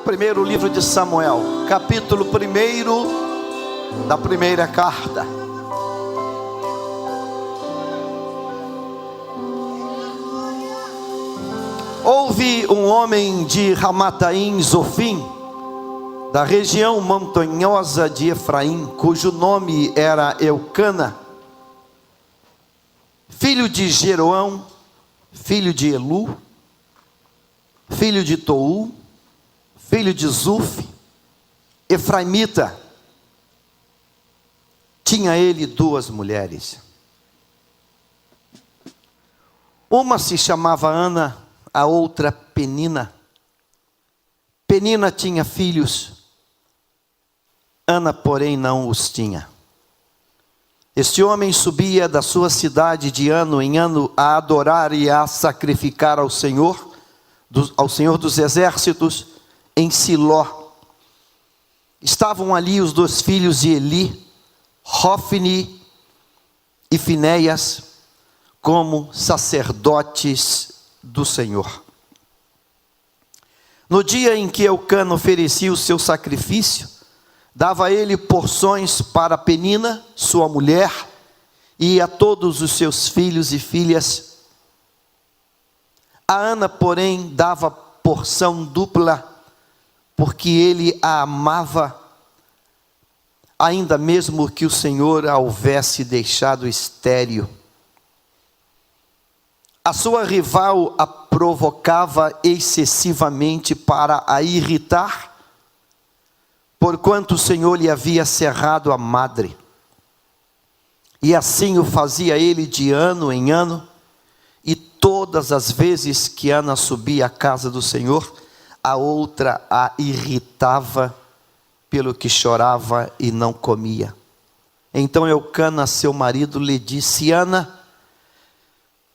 Primeiro livro de Samuel, capítulo 1 da primeira carta. Houve um homem de Ramataim Zofim, da região montanhosa de Efraim, cujo nome era Eucana, filho de Jeroão, filho de Elu, filho de Tou, filho de Zuf, efraimita. Tinha ele duas mulheres. Uma se chamava Ana, a outra Penina. Penina tinha filhos, Ana, porém, não os tinha. Este homem subia da sua cidade de ano em ano a adorar e a sacrificar ao Senhor dos exércitos, em Siló. Estavam ali os dois filhos de Eli, Hofni e Finéias, como sacerdotes do Senhor. No dia em que Eucana oferecia o seu sacrifício, dava ele porções para Penina, sua mulher, e a todos os seus filhos e filhas. A Ana, porém, dava porção dupla, porque ele a amava, ainda mesmo que o Senhor a houvesse deixado estéril. A sua rival a provocava excessivamente para a irritar, porquanto o Senhor lhe havia cerrado a madre. E assim o fazia ele de ano em ano, e todas as vezes que Ana subia à casa do Senhor, a outra a irritava, pelo que chorava e não comia. Então Eucana, seu marido, lhe disse: Ana,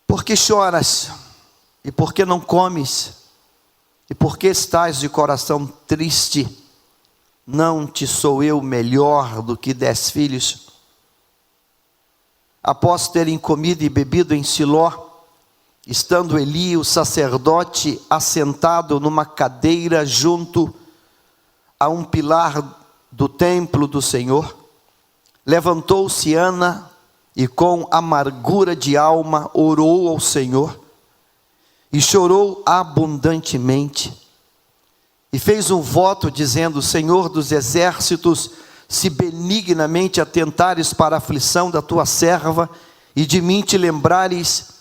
por que choras? E por que não comes? E por que estás de coração triste? Não te sou eu melhor do que 10 filhos? Após terem comido e bebido em Siló, estando Eli, o sacerdote, assentado numa cadeira junto a um pilar do templo do Senhor, levantou-se Ana e com amargura de alma orou ao Senhor e chorou abundantemente e fez um voto dizendo: Senhor dos exércitos, se benignamente atentares para a aflição da tua serva e de mim te lembrares,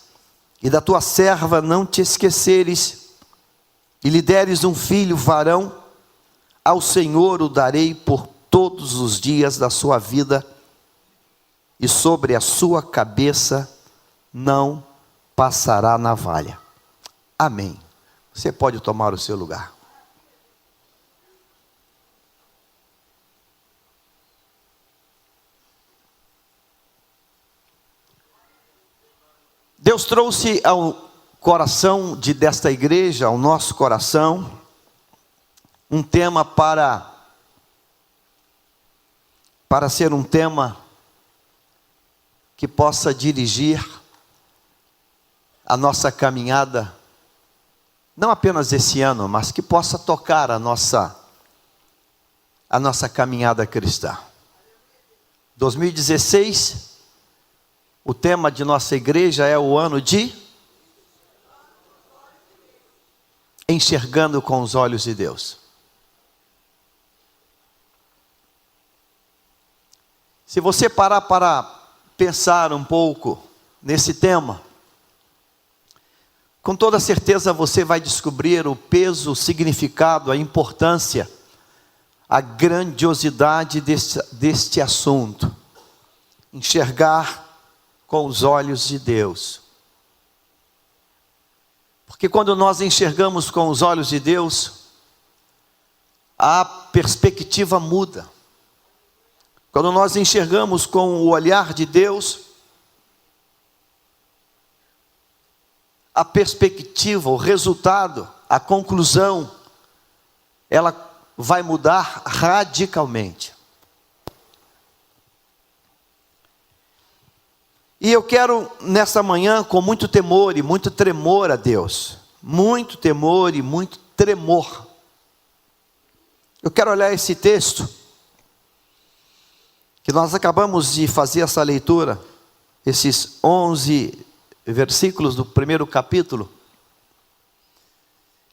e da tua serva não te esqueceres, e lhe deres um filho varão, ao Senhor o darei por todos os dias da sua vida, e sobre a sua cabeça não passará navalha. Amém. Você pode tomar o seu lugar. Deus trouxe ao coração desta igreja, ao nosso coração, um tema para ser um tema que possa dirigir a nossa caminhada, não apenas esse ano, mas que possa tocar a nossa caminhada cristã. 2016, o tema de nossa igreja é o ano de enxergando com os olhos de Deus. Se você parar para pensar um pouco nesse tema, com toda certeza você vai descobrir o peso, o significado, a importância, a grandiosidade deste assunto. Enxergar com os olhos de Deus. Porque quando nós enxergamos com os olhos de Deus, a perspectiva muda. Quando nós enxergamos com o olhar de Deus, a perspectiva, o resultado, a conclusão, ela vai mudar radicalmente. E eu quero, nessa manhã, com muito temor e muito tremor a Deus, muito temor e muito tremor, Eu quero olhar esse texto, que nós acabamos de fazer essa leitura, esses 11 versículos do primeiro capítulo,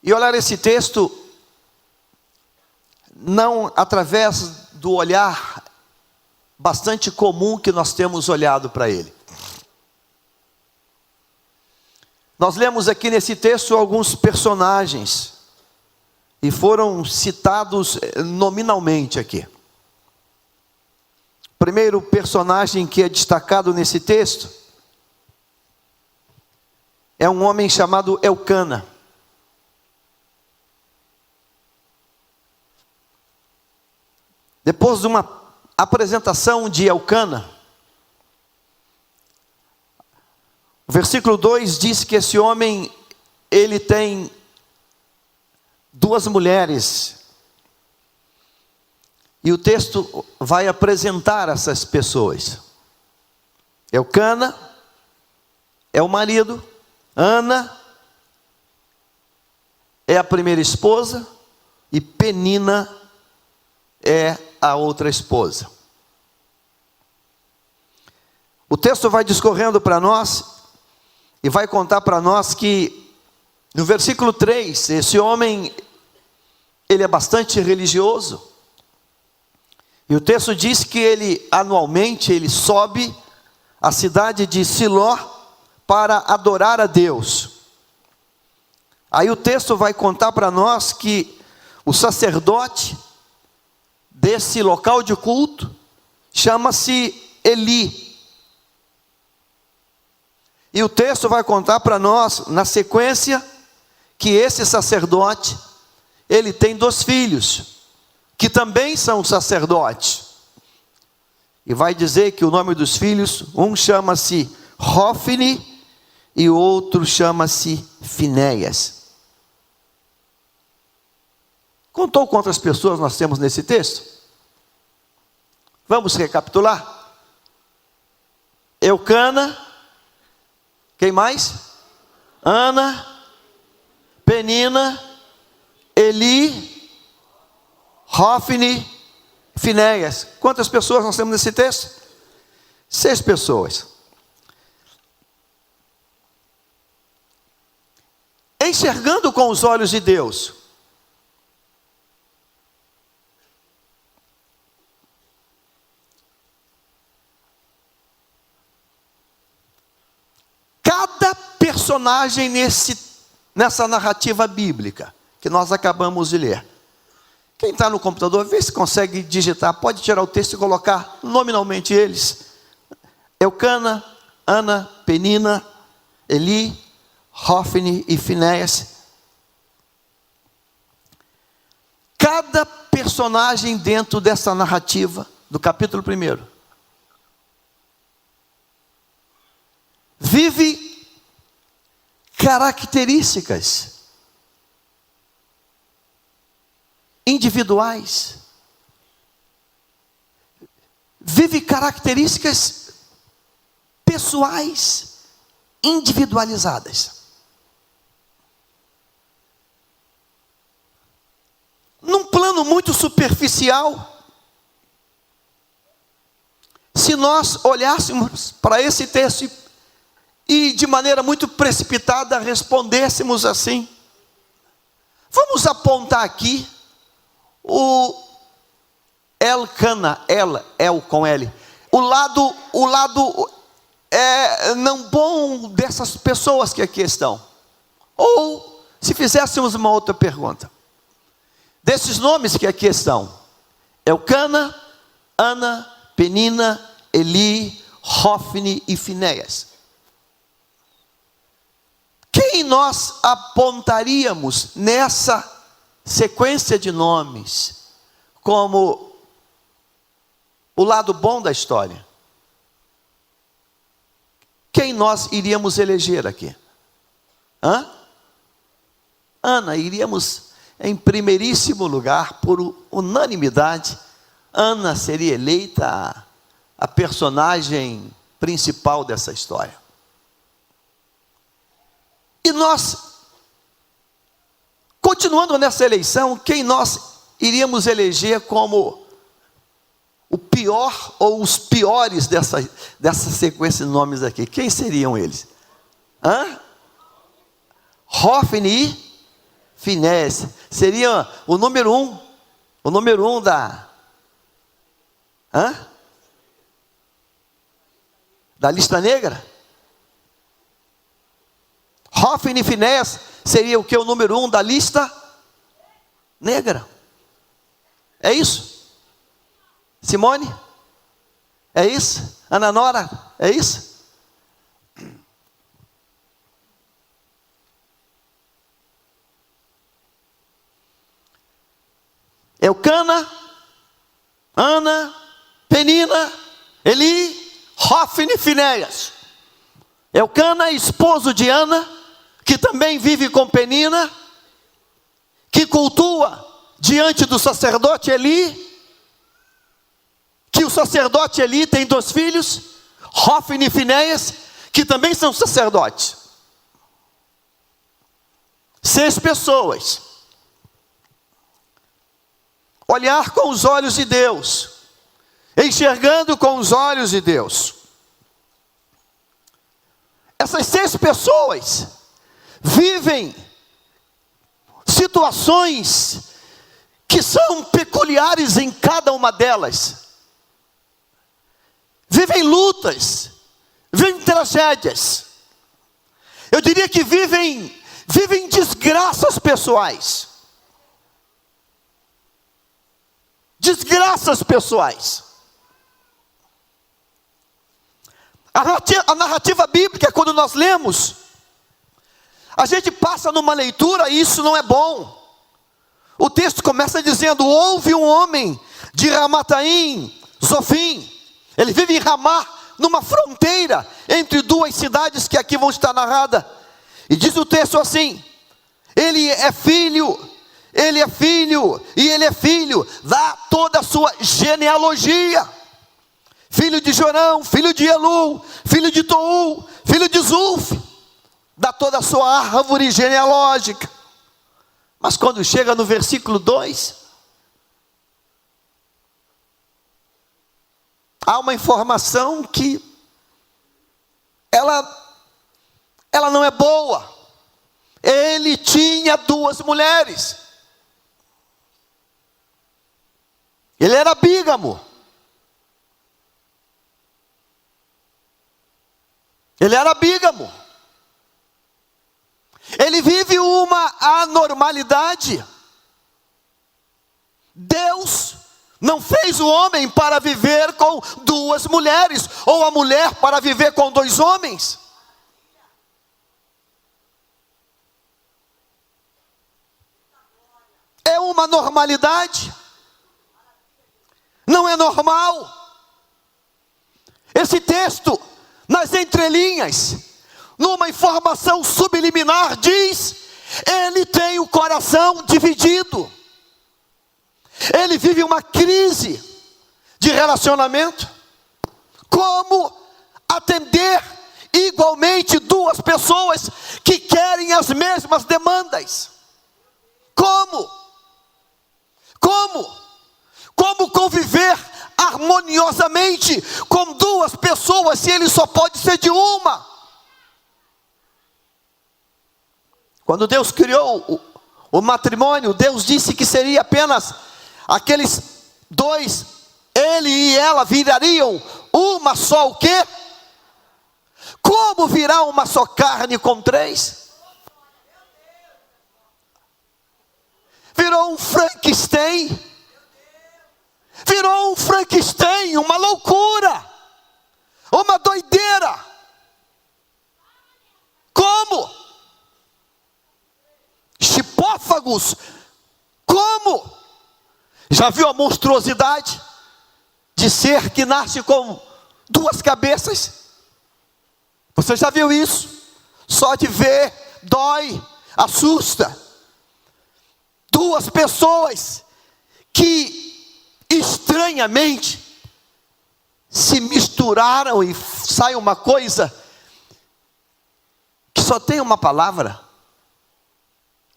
e olhar esse texto não através do olhar bastante comum que nós temos olhado para ele. Nós lemos aqui nesse texto alguns personagens, e foram citados nominalmente aqui. O primeiro personagem que é destacado nesse texto é um homem chamado Elcana. Depois de uma apresentação de Elcana, o versículo 2 diz que esse homem, ele tem 2 mulheres. E o texto vai apresentar essas pessoas. Elcana é o marido, Ana é a primeira esposa e Penina é a outra esposa. O texto vai discorrendo para nós e vai contar para nós que no versículo 3, esse homem, ele é bastante religioso. E o texto diz que ele anualmente ele sobe à cidade de Siló para adorar a Deus. Aí o texto vai contar para nós que o sacerdote desse local de culto chama-se Eli. E o texto vai contar para nós, na sequência, que esse sacerdote, ele tem 2 filhos, que também são sacerdotes. E vai dizer que o nome dos filhos, um chama-se Hofni e o outro chama-se Finéias. Contou quantas pessoas nós temos nesse texto? Vamos recapitular. Elcana, quem mais? Ana, Penina, Eli, Hofni, Finéias. Quantas pessoas nós temos nesse texto? 6 pessoas. Enxergando com os olhos de Deus, cada personagem nessa narrativa bíblica que nós acabamos de ler. Quem está no computador, vê se consegue digitar, pode tirar o texto e colocar nominalmente eles. Elcana, Ana, Penina, Eli, Hofni e Finéias. Cada personagem dentro dessa narrativa, do capítulo 1, vive características individuais, vive características pessoais, individualizadas. Num plano muito superficial, se nós olhássemos para esse texto e de maneira muito precipitada respondêssemos assim: vamos apontar aqui o Elcana, El com L, o lado não bom dessas pessoas que aqui estão. Ou se fizéssemos uma outra pergunta, desses nomes que aqui estão, Elcana, Ana, Penina, Eli, Hofni e Finéias, quem nós apontaríamos nessa sequência de nomes como o lado bom da história? Quem nós iríamos eleger aqui? Ana, iríamos em primeiríssimo lugar, por unanimidade. Ana seria eleita a personagem principal dessa história. E nós, continuando nessa eleição, quem nós iríamos eleger como o pior ou os piores dessa sequência de nomes aqui? Quem seriam eles? Hófini e Finéias. Seria o número um da lista negra? Hófini e Finéias seria o que? O número 1 da lista negra. É isso? Simone? É isso? Ana Nora? É isso? Eucana, Ana, Penina, Eli, Hófini e Finéias. Eucana, esposo de Ana, que também vive com Penina, que cultua diante do sacerdote Eli, que o sacerdote Eli tem 2 filhos, Hófini e Finéias, que também são sacerdotes. 6 pessoas. Olhar com os olhos de Deus, enxergando com os olhos de Deus. Essas 6 pessoas vivem situações que são peculiares em cada uma delas. Vivem lutas, vivem tragédias. Eu diria que vivem desgraças pessoais. Desgraças pessoais. A narrativa bíblica, quando nós lemos, a gente passa numa leitura e isso não é bom. O texto começa dizendo: houve um homem de Ramataim, Zofim. Ele vive em Ramá, numa fronteira entre 2 cidades que aqui vão estar narradas. E diz o texto assim: ele é filho, dá toda a sua genealogia. Filho de Jorão, filho de Elu, filho de Tou, filho de Zulf. Dá toda a sua árvore genealógica. Mas quando chega no versículo 2, há uma informação que ela não é boa. Ele tinha 2 mulheres. Ele era bígamo. Ele vive uma anormalidade. Deus não fez o homem para viver com 2 mulheres, ou a mulher para viver com 2 homens. É uma normalidade. Não é normal. Esse texto, nas entrelinhas, numa informação subliminar, diz: ele tem o coração dividido. Ele vive uma crise de relacionamento. Como atender igualmente 2 pessoas que querem as mesmas demandas? Como conviver harmoniosamente com 2 pessoas se ele só pode ser de uma? Quando Deus criou o matrimônio, Deus disse que seria apenas aqueles 2, ele e ela virariam uma só o quê? Como virá uma só carne com 3? Virou um Frankenstein. Uma loucura, uma doideira. Como? Chipófagos. Como? Já viu a monstruosidade de ser que nasce com 2 cabeças? Você já viu isso? Só de ver, dói, assusta. 2 pessoas que estranhamente se misturaram e sai uma coisa que só tem uma palavra: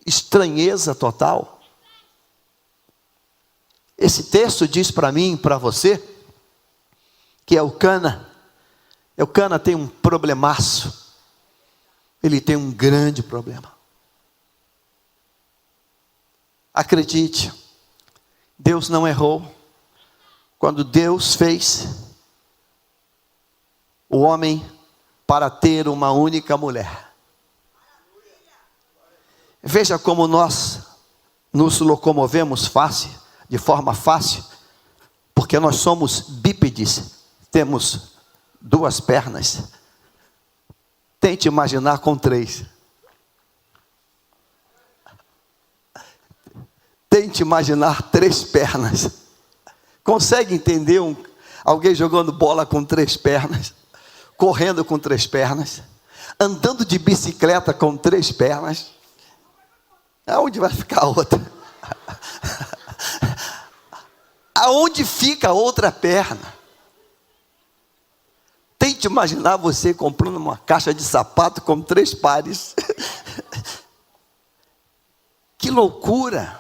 estranheza total. Esse texto diz para mim e para você que Elcana tem um problemaço. Ele tem um grande problema. Acredite, Deus não errou quando Deus fez o homem para ter uma única mulher. Veja como nós nos locomovemos fácil, de forma fácil, porque nós somos bípedes, temos 2 pernas. Tente imaginar com 3. Tente imaginar 3 pernas. Consegue entender alguém jogando bola com 3 pernas? Correndo com 3 pernas? Andando de bicicleta com 3 pernas? Aonde vai ficar a outra? Aonde fica a outra perna? Tente imaginar você comprando uma caixa de sapato com 3 pares. Que loucura!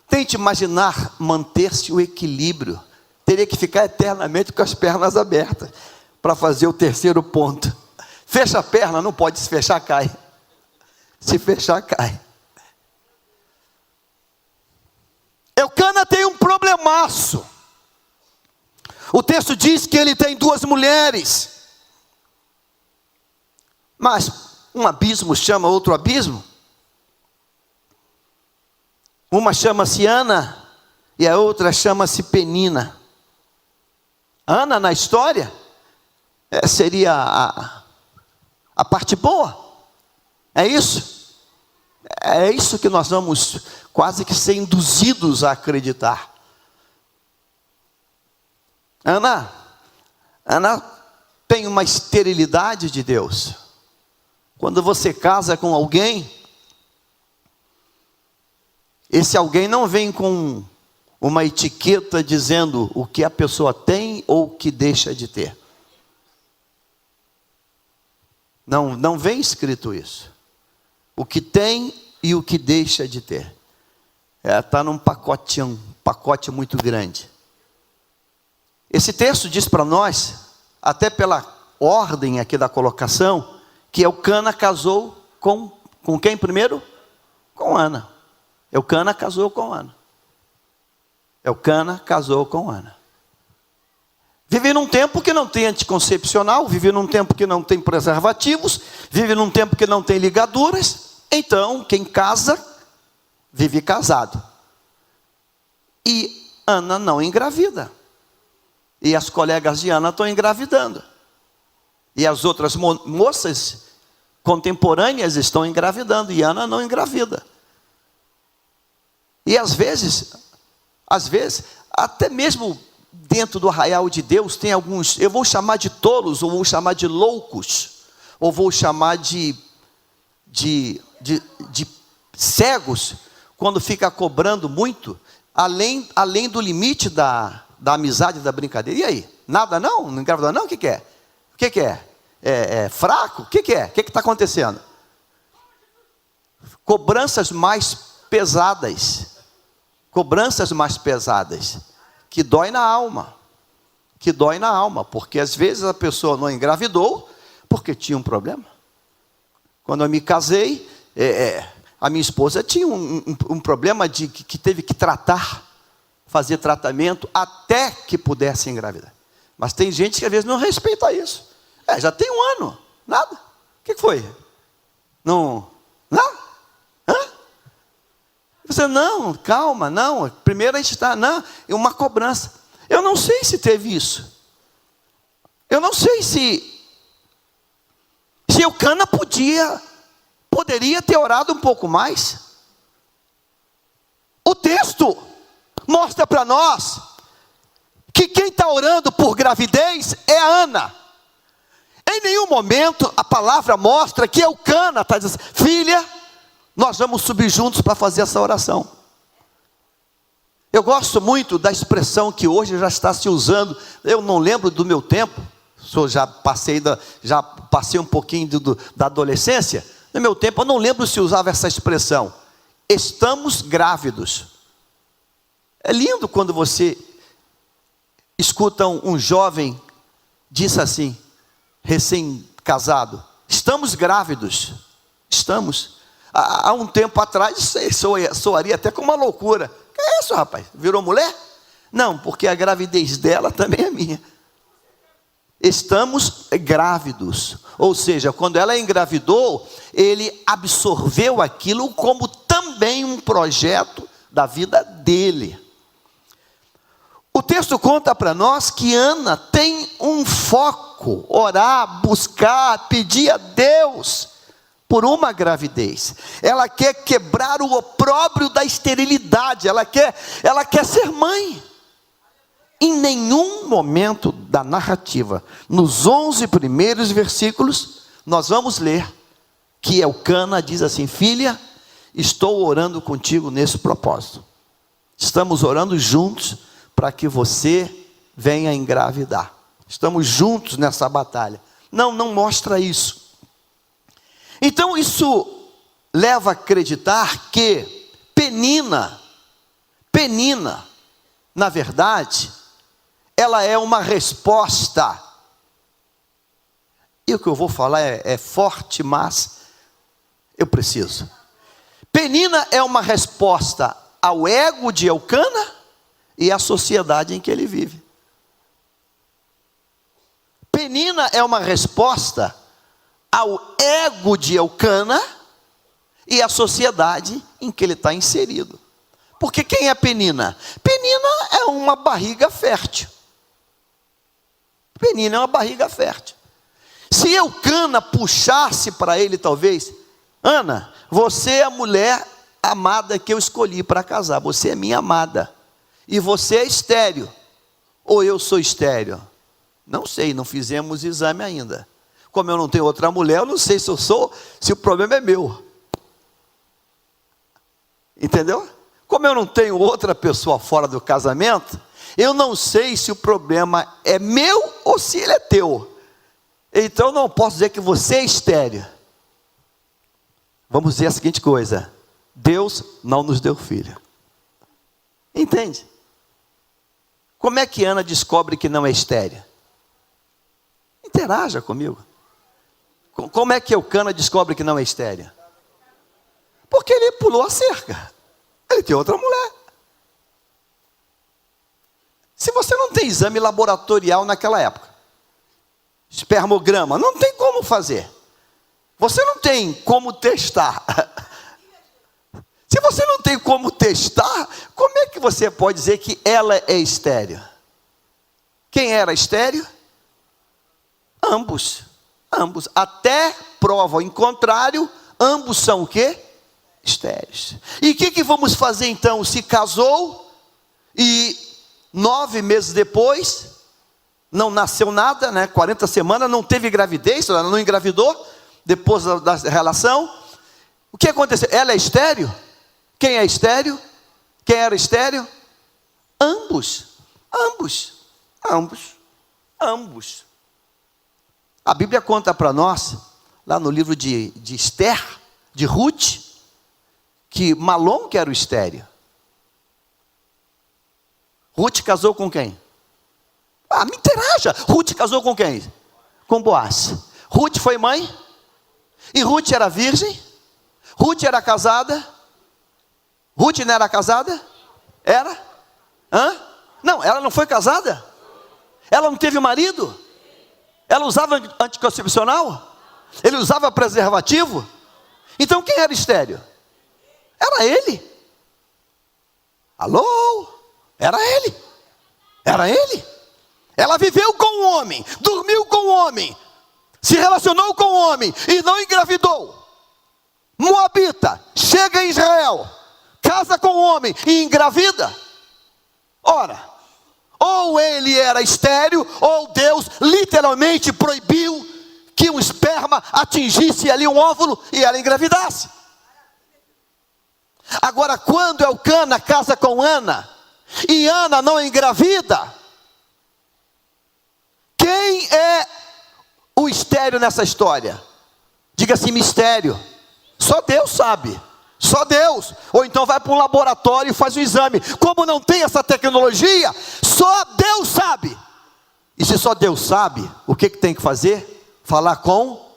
Tente imaginar manter-se o equilíbrio. Teria que ficar eternamente com as pernas abertas para fazer o terceiro ponto. Fecha a perna, não pode, se fechar cai. Se fechar cai. Elcana tem um problemaço. O texto diz que ele tem 2 mulheres. Mas um abismo chama outro abismo. Uma chama-se Ana e a outra chama-se Penina. Ana na história seria a parte boa. É isso? É isso que nós vamos quase que ser induzidos a acreditar. Ana tem uma esterilidade de Deus. Quando você casa com alguém, esse alguém não vem com uma etiqueta dizendo o que a pessoa tem ou o que deixa de ter. Não vem escrito isso. O que tem e o que deixa de ter. Está num pacote muito grande. Esse texto diz para nós, até pela ordem aqui da colocação, que Elcana casou com quem primeiro? Com Ana. Elcana casou com Ana. Elcana casou com Ana. Vive num tempo que não tem anticoncepcional, vive num tempo que não tem preservativos, vive num tempo que não tem ligaduras. Então, quem casa, vive casado. E Ana não engravida. E as colegas de Ana estão engravidando. E as outras moças contemporâneas estão engravidando. E Ana não engravida. E às vezes, até mesmo dentro do arraial de Deus, tem alguns, eu vou chamar de tolos, ou vou chamar de loucos, ou vou chamar de cegos, quando fica cobrando muito, além do limite da amizade, da brincadeira. E aí? Nada não? Não engravida não? O que é? O que é? É fraco? O que é? O que está acontecendo? Cobranças mais pesadas, que dói na alma, porque às vezes a pessoa não engravidou, porque tinha um problema. Quando eu me casei, a minha esposa tinha um problema que teve que fazer tratamento, até que pudesse engravidar. Mas tem gente que às vezes não respeita isso. Já tem 1 ano, nada. O que foi? Não, nada? Você, não, calma, não. Primeiro a gente está, não, é uma cobrança. Eu não sei se teve isso. Eu não sei se Elcana poderia ter orado um pouco mais. O texto mostra para nós que quem está orando por gravidez é a Ana. Em nenhum momento a palavra mostra que Elcana está dizendo, filha, nós vamos subir juntos para fazer essa oração. Eu gosto muito da expressão que hoje já está se usando. Eu não lembro do meu tempo, já passei um pouquinho da adolescência. No meu tempo eu não lembro se usava essa expressão. Estamos grávidos. É lindo quando você escuta um jovem disse assim, recém-casado: estamos grávidos. Estamos. Há um tempo atrás, isso soaria até como uma loucura. Que é isso, rapaz? Virou mulher? Não, porque a gravidez dela também é minha. Estamos grávidos. Ou seja, quando ela engravidou, ele absorveu aquilo como também um projeto da vida dele. O texto conta para nós que Ana tem um foco: orar, buscar, pedir a Deus por uma gravidez. Ela quer quebrar o opróbrio da esterilidade, ela quer ser mãe. Em nenhum momento da narrativa, nos 11 primeiros versículos, nós vamos ler que Elcana diz assim: filha, estou orando contigo nesse propósito. Estamos orando juntos para que você venha engravidar. Estamos juntos nessa batalha. Não mostra isso. Então isso leva a acreditar que Penina, na verdade, ela é uma resposta. E o que eu vou falar é forte, mas eu preciso. Penina é uma resposta ao ego de Elcana e à sociedade em que ele vive. Penina é uma resposta ao ego de Elcana e à sociedade em que ele está inserido. Porque quem é Penina? Penina é uma barriga fértil. Penina é uma barriga fértil. Se Elcana puxasse para ele, talvez: Ana, você é a mulher amada que eu escolhi para casar, você é minha amada, e você é estéril, ou eu sou estéril? Não sei, não fizemos exame ainda. Como eu não tenho outra mulher, eu não sei se o problema é meu. Entendeu? Como eu não tenho outra pessoa fora do casamento, eu não sei se o problema é meu ou se ele é teu. Então eu não posso dizer que você é estéril. Vamos dizer a seguinte coisa: Deus não nos deu filho. Entende? Como é que Ana descobre que não é estéril? Interaja comigo. Como é que Elcana descobre que não é estéril? Porque ele pulou a cerca. Ele tem outra mulher. Se você não tem exame laboratorial naquela época, espermograma, não tem como fazer. Você não tem como testar. Se você não tem como testar, como é que você pode dizer que ela é estéril? Quem era estéril? Ambos. Até prova em contrário, ambos são o quê? Estéreis. E o que vamos fazer então? Se casou e 9 meses depois não nasceu nada, 40 semanas, não teve gravidez, ela não engravidou depois da relação. O que aconteceu? Ela é estéril? Quem é estéril? Quem era estéril? Ambos. A Bíblia conta para nós, lá no livro de Esther, de Ruth, que Malom que era o estéril. Ruth casou com quem? Me interaja. Ruth casou com quem? Com Boaz. Ruth foi mãe? E Ruth era virgem? Ruth era casada? Ruth não era casada? Era? Não, ela não foi casada? Ela não teve marido? Ela usava anticoncepcional? Ele usava preservativo? Então quem era estéril? Era ele. Alô? Era ele. Ela viveu com um homem, dormiu com um homem, se relacionou com um homem e não engravidou. Moabita, chega em Israel, casa com um homem e engravida. Ora, ou ele era estéril, ou Deus literalmente proibiu que um esperma atingisse ali um óvulo e ela engravidasse. Agora, quando Elcana casa com Ana e Ana não engravida, quem é o estéril nessa história? Diga assim: mistério. Só Deus sabe. Só Deus. Ou então vai para um laboratório e faz um exame. Como não tem essa tecnologia, só Deus sabe. E se só Deus sabe, o que tem que fazer? Falar com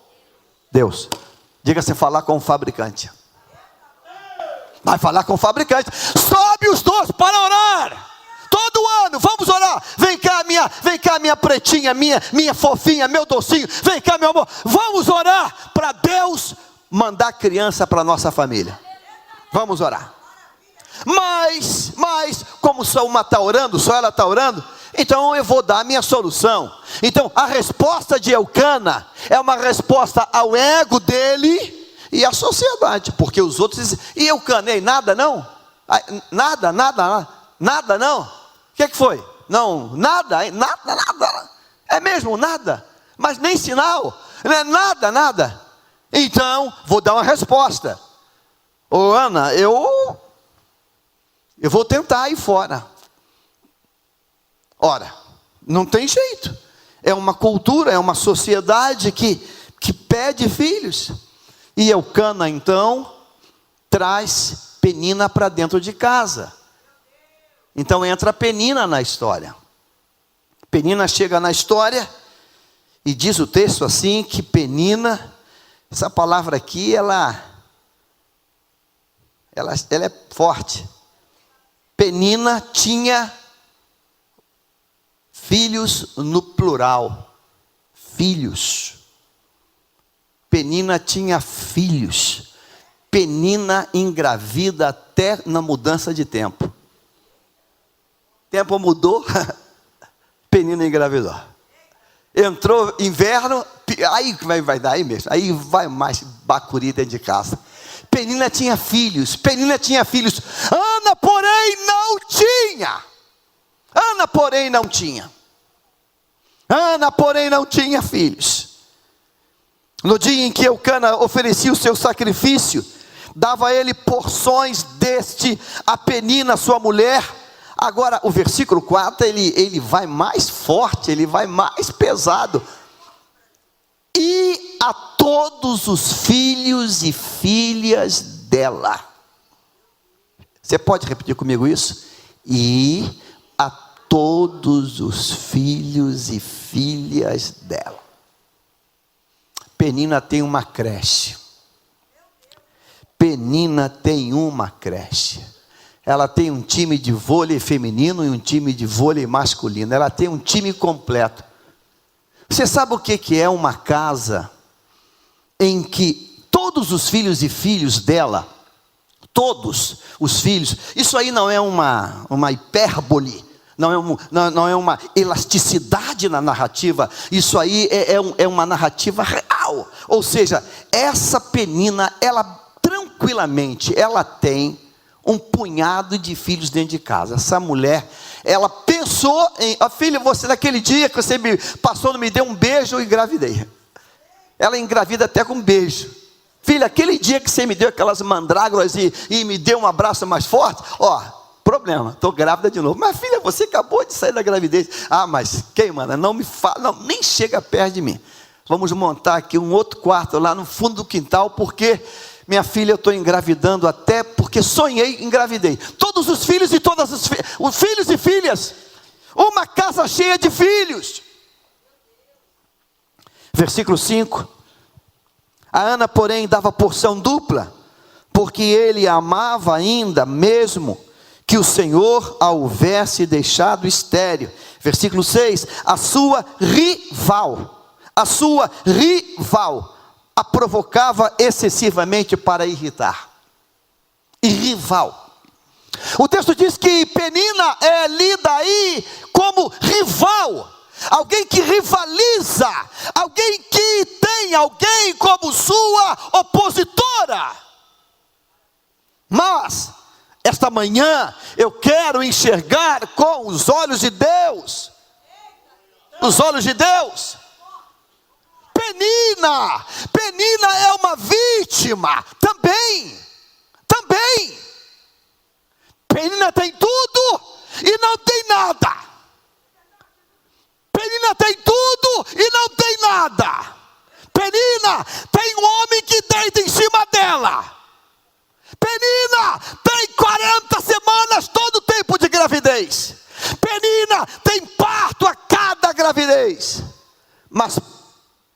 Deus. Diga-se, falar com o fabricante. Vai falar com o fabricante. Sobe os dois para orar. Todo ano, vamos orar. Vem cá minha pretinha, minha fofinha, meu docinho. Vem cá, meu amor. Vamos orar para Deus mandar criança para nossa família. Vamos orar. Mas como só uma está orando, só ela está orando, então eu vou dar a minha solução. Então a resposta de Eucana é uma resposta ao ego dele e à sociedade, porque os outros dizem: e Eucana, ei, nada não? Nada não? O que foi? Não, nada. É mesmo, nada. Mas nem sinal, né? Nada. Então, vou dar uma resposta. Ô Ana, eu vou tentar ir fora. Ora, não tem jeito. É uma cultura, é uma sociedade que pede filhos. E Eucana, então, traz Penina para dentro de casa. Então entra Penina na história. Penina chega na história e diz o texto assim que Penina, essa palavra aqui, ela é forte. Penina tinha filhos no plural. Filhos. Penina tinha filhos. Penina engravida até na mudança de tempo. Tempo mudou, Penina engravidou. Entrou inverno, aí vai dar aí mesmo. Aí vai mais bacuri dentro de casa. Penina tinha filhos. Ana, porém, não tinha filhos. No dia em que Eucana oferecia o seu sacrifício, dava a ele porções deste a Penina, sua mulher. Agora o versículo 4, ele vai mais forte, ele vai mais pesado. E a todos os filhos e filhas dela. Você pode repetir comigo isso? E a todos os filhos e filhas dela. Penina tem uma creche. Ela tem um time de vôlei feminino e um time de vôlei masculino. Ela tem um time completo. Você sabe o que é uma casa em que todos os filhos e filhos dela, todos os filhos, isso aí não é uma hipérbole, não é uma elasticidade na narrativa, isso aí é uma narrativa real. Ou seja, essa Penina, ela tranquilamente, ela tem um punhado de filhos dentro de casa. Essa mulher, ela pensou em: filha, você naquele dia que você me passou, me deu um beijo, eu engravidei. Ela engravida até com um beijo. Filha, aquele dia que você me deu aquelas mandrágoras e me deu um abraço mais forte, problema, estou grávida de novo. Mas filha, você acabou de sair da gravidez. Mas quem, mano? Não me fala, não, nem chega perto de mim. Vamos montar aqui um outro quarto lá no fundo do quintal, porque minha filha, eu estou engravidando até porque sonhei, engravidei. Todos os filhos e todas os filhos e filhas. Uma casa cheia de filhos. Versículo 5. A Ana, porém, dava porção dupla, porque ele a amava ainda, mesmo que o Senhor a houvesse deixado estéril. Versículo 6. A sua rival a provocava excessivamente para irritar. E rival. O texto diz que Penina é lida aí como rival. Alguém que rivaliza. Alguém que tem alguém como sua opositora. Mas, esta manhã, eu quero enxergar com os olhos de Deus. Os olhos de Deus. Penina é uma vítima também. Penina tem tudo e não tem nada. Penina tem tudo e não tem nada. Penina tem um homem que deita em cima dela. Penina tem 40 semanas todo o tempo de gravidez. Penina tem parto a cada gravidez. Mas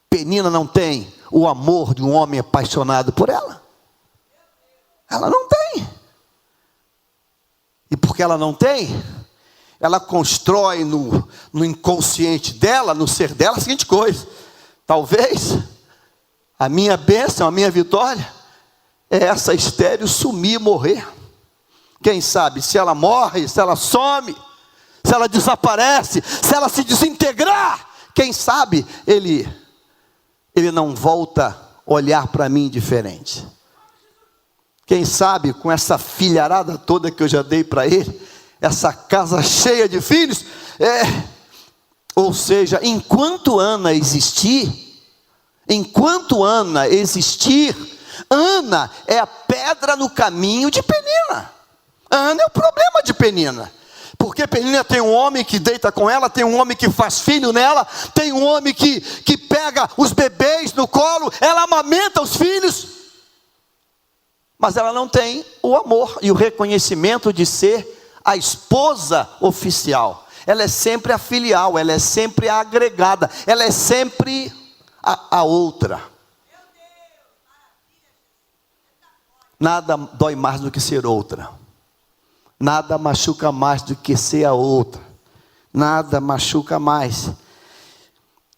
Penina não tem o amor de um homem apaixonado por ela. Ela não tem. E porque ela não tem, ela constrói no inconsciente dela, no ser dela, a seguinte coisa: talvez a minha bênção, a minha vitória é essa estéril sumir e morrer. Quem sabe, se ela morre, se ela some, se ela desaparece, se ela se desintegrar, quem sabe ele não volta a olhar para mim diferente. Quem sabe com essa filharada toda que eu já dei para ele, essa casa cheia de filhos, ou seja, enquanto Ana existir, Ana é a pedra no caminho de Penina. Ana é o problema de Penina. Porque Penina tem um homem que deita com ela, tem um homem que faz filho nela, tem um homem que pega os bebês no colo, ela amamenta os filhos. Mas ela não tem o amor e o reconhecimento de ser a esposa oficial. Ela é sempre a filial, ela é sempre a agregada, ela é sempre a outra. Nada dói mais do que ser outra. Nada machuca mais do que ser a outra. Nada machuca mais.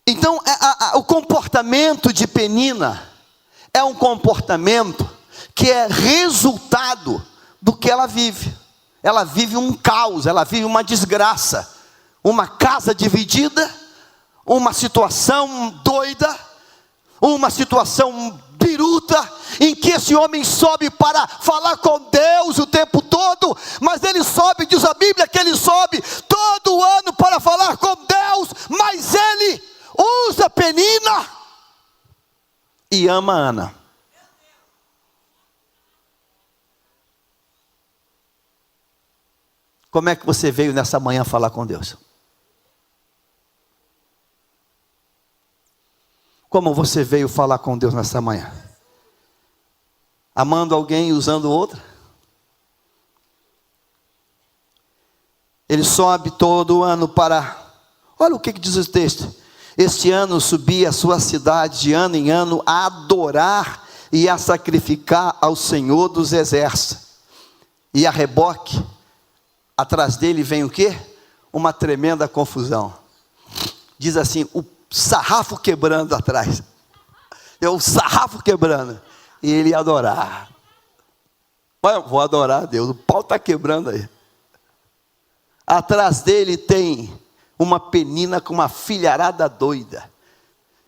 Então, o comportamento de Penina é um comportamento que é resultado do que ela vive. Ela vive um caos, ela vive uma desgraça. Uma casa dividida, uma situação doida, uma situação biruta, em que esse homem sobe para falar com Deus o tempo todo, mas ele sobe, diz a Bíblia que ele sobe todo ano para falar com Deus, mas ele usa Penina e ama Ana. Como é que você veio nessa manhã falar com Deus? Como você veio falar com Deus nessa manhã? Amando alguém e usando outra? Ele sobe todo ano para... Olha o que diz o texto. Este ano subia a sua cidade de ano em ano a adorar e a sacrificar ao Senhor dos Exércitos. E a reboque, atrás dele vem o quê? Uma tremenda confusão. Diz assim, o sarrafo quebrando atrás. O sarrafo quebrando. E ele ia adorar. Mas vou adorar a Deus. O pau está quebrando aí. Atrás dele tem uma Penina com uma filharada doida.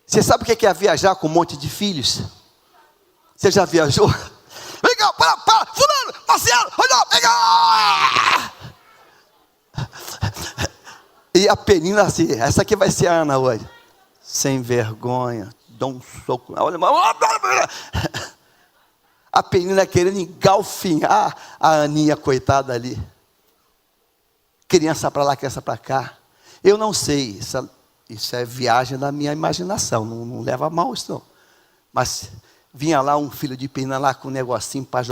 Você sabe o que é viajar com um monte de filhos? Você já viajou? Vem cá, para, fulano, Marcelo, olha, vem cá. E a Penina assim, essa aqui vai ser a Ana hoje. Sem vergonha, dá um soco. Olha, a Penina querendo engalfinhar a Aninha, coitada ali. Criança para lá, criança para cá. Eu não sei, isso é viagem da minha imaginação, não leva a mal isso não. Mas vinha lá um filho de Penina lá com um negocinho para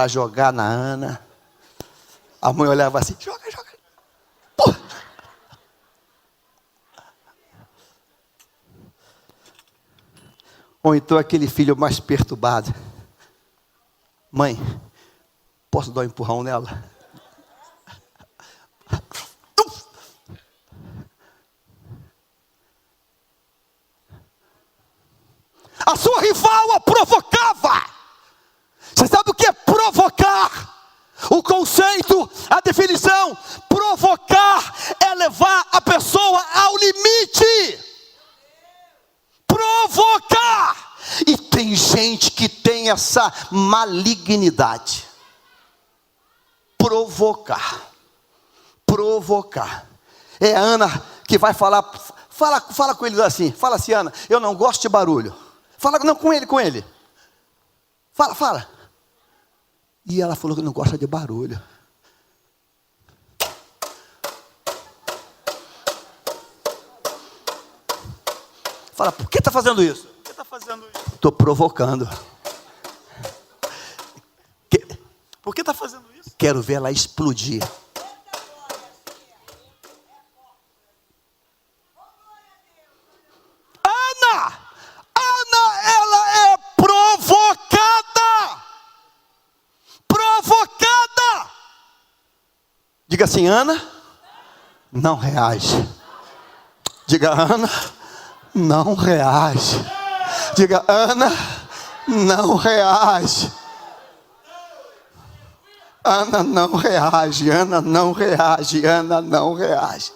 jogar na Ana. A mãe olhava assim, joga. Pô. Ou então aquele filho mais perturbado. Mãe, posso dar um empurrão nela? A sua rival a provocava. Você sabe o que é provocar? O conceito, a definição, provocar é levar a pessoa ao limite. Provocar. E tem gente que tem essa malignidade. Provocar. É a Ana que vai falar. Fala com ele assim. Fala assim, Ana, eu não gosto de barulho. Fala não com ele. Fala. E ela falou que não gosta de barulho. Fala, por que está fazendo isso? Estou provocando. está fazendo isso? Quero ver ela explodir. Ana, ela é provocada. Provocada. Diga assim, Ana, não reage. Diga, Ana, não reage. Diga, Ana, não reage. Ana não reage, Ana não reage, Ana não reage.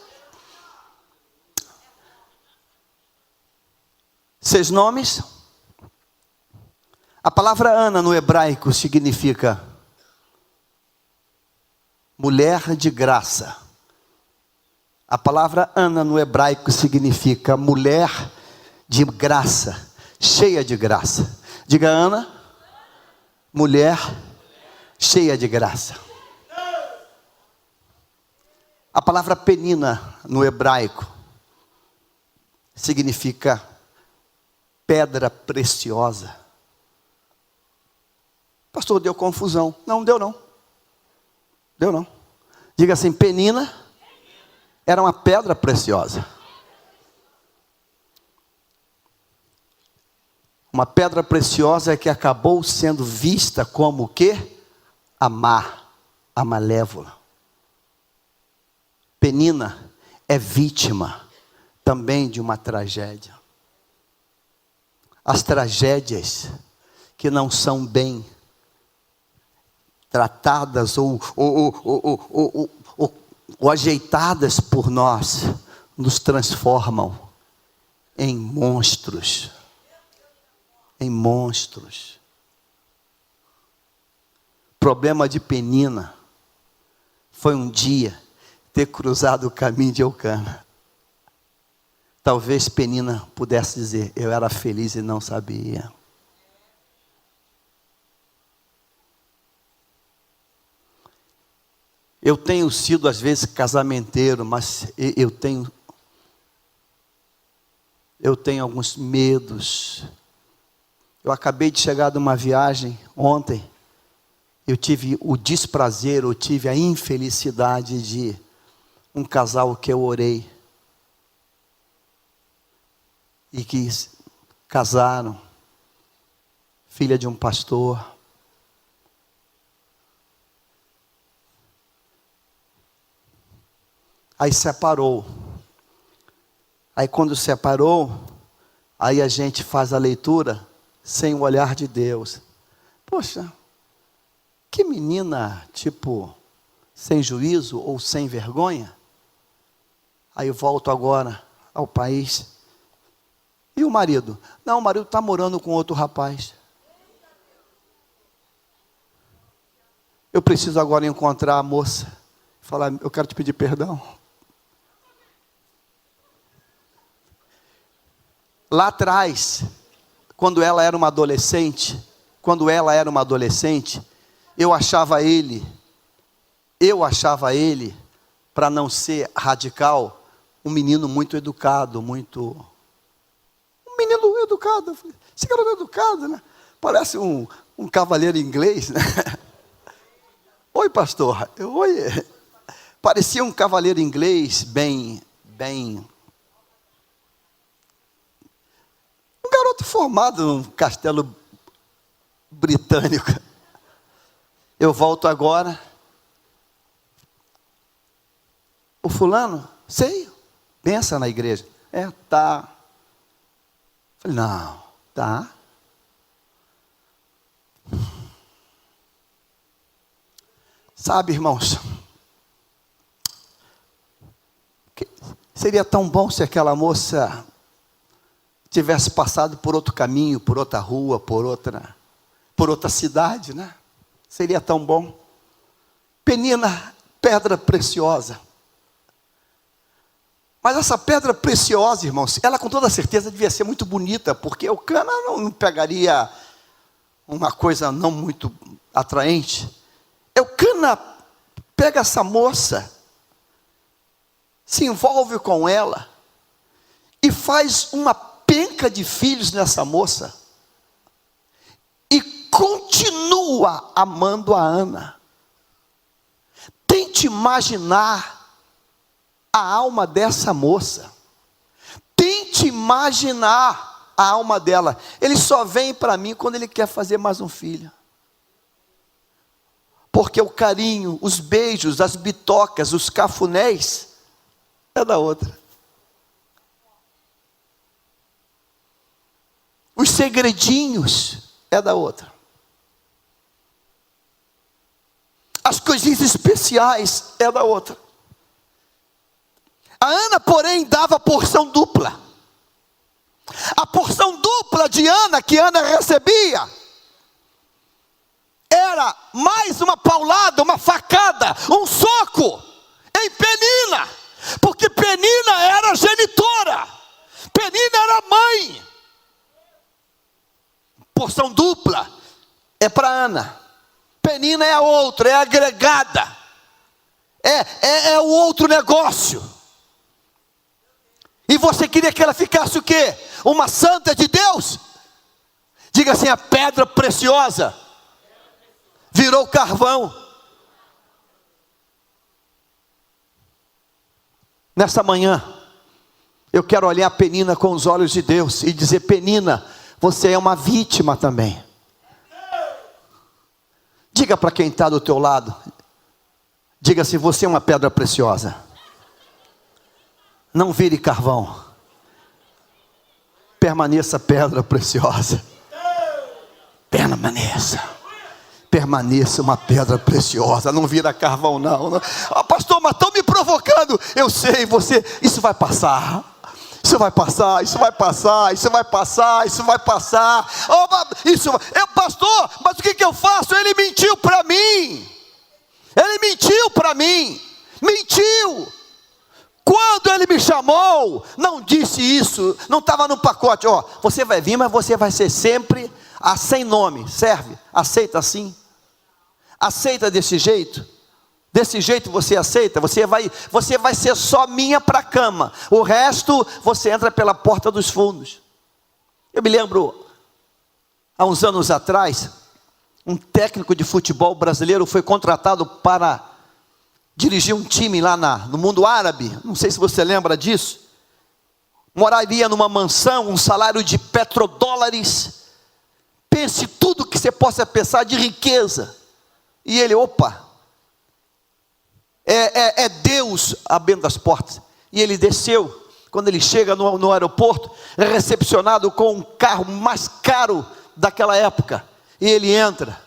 6 nomes. A palavra Ana no hebraico significa mulher de graça. A palavra Ana no hebraico significa mulher de graça, cheia de graça. Diga, Ana, mulher cheia de graça. A palavra penina no hebraico significa pedra preciosa. Pastor, deu confusão. Não, deu não. Deu não. Diga assim, penina era uma pedra preciosa. Uma pedra preciosa que acabou sendo vista como o quê? A malévola. Penina é vítima também de uma tragédia. As tragédias que não são bem tratadas ou ajeitadas por nós, nos transformam em monstros. Em monstros. Problema de Penina foi um dia ter cruzado o caminho de Eucana. Talvez Penina pudesse dizer, eu era feliz e não sabia. Eu tenho sido às vezes casamenteiro, mas eu tenho alguns medos. Eu acabei de chegar de uma viagem ontem. Eu tive o desprazer, eu tive a infelicidade de um casal que eu orei. E que casaram. Filha de um pastor. Aí separou. Aí quando separou, aí a gente faz a leitura sem o olhar de Deus. Poxa, que menina, tipo, sem juízo ou sem vergonha. Aí eu volto agora ao país. E o marido? Não, o marido está morando com outro rapaz. Eu preciso agora encontrar a moça. Falar, eu quero te pedir perdão. Lá atrás, quando ela era uma adolescente, eu achava ele, para não ser radical, um menino muito educado, um menino educado. Esse garoto é educado, né? Parece um cavaleiro inglês, né? Oi, pastor. Oi. Parecia um cavaleiro inglês, bem... Um garoto formado num castelo britânico. Eu volto agora. O fulano, sei, pensa na igreja. Tá. Falei, não, tá. Sabe, irmãos, seria tão bom se aquela moça tivesse passado por outro caminho, por outra rua, por outra cidade, né? Seria tão bom. Penina, pedra preciosa. Mas essa pedra preciosa, irmãos, ela com toda certeza devia ser muito bonita, porque Eucana não pegaria uma coisa não muito atraente. Eucana pega essa moça, se envolve com ela e faz uma penca de filhos nessa moça e continua amando a Ana. Tente imaginar a alma dessa moça. Tente imaginar a alma dela. Ele só vem para mim quando ele quer fazer mais um filho. Porque o carinho, os beijos, as bitocas, os cafunés, é da outra. Os segredinhos, é da outra. As coisinhas especiais, é da outra. A Ana, porém, dava porção dupla. A porção dupla de Ana, que Ana recebia, era mais uma paulada, uma facada, um soco em Penina, porque Penina era genitora, Penina era mãe. Porção dupla é para Ana, Penina é a outra, é agregada, é o outro negócio. E você queria que ela ficasse o quê? Uma santa de Deus? Diga assim: a pedra preciosa virou carvão. Nessa manhã, eu quero olhar a Penina com os olhos de Deus e dizer: Penina, você é uma vítima também. Diga para quem está do teu lado, diga assim: você é uma pedra preciosa. Não vire carvão. Permaneça pedra preciosa. Permaneça uma pedra preciosa. Não vira carvão não. Ah, pastor, mas estão me provocando. Eu sei, isso vai passar. Isso vai passar, isso vai passar, isso vai passar, isso vai passar. Pastor, mas o que eu faço? Ele mentiu para mim. Ele mentiu para mim. Mentiu. Quando ele me chamou, não disse isso, não estava no pacote. Você vai vir, mas você vai ser sempre sem nome. Serve? Aceita assim? Aceita desse jeito? Desse jeito você aceita? Você vai ser só minha para a cama. O resto você entra pela porta dos fundos. Eu me lembro, há uns anos atrás, um técnico de futebol brasileiro foi contratado para dirigir um time lá no mundo árabe. Não sei se você lembra disso. Moraria numa mansão, um salário de petrodólares. Pense tudo que você possa pensar de riqueza. E ele, é Deus abrindo as portas. E ele desceu. Quando ele chega no aeroporto, é recepcionado com um carro mais caro daquela época. E ele entra.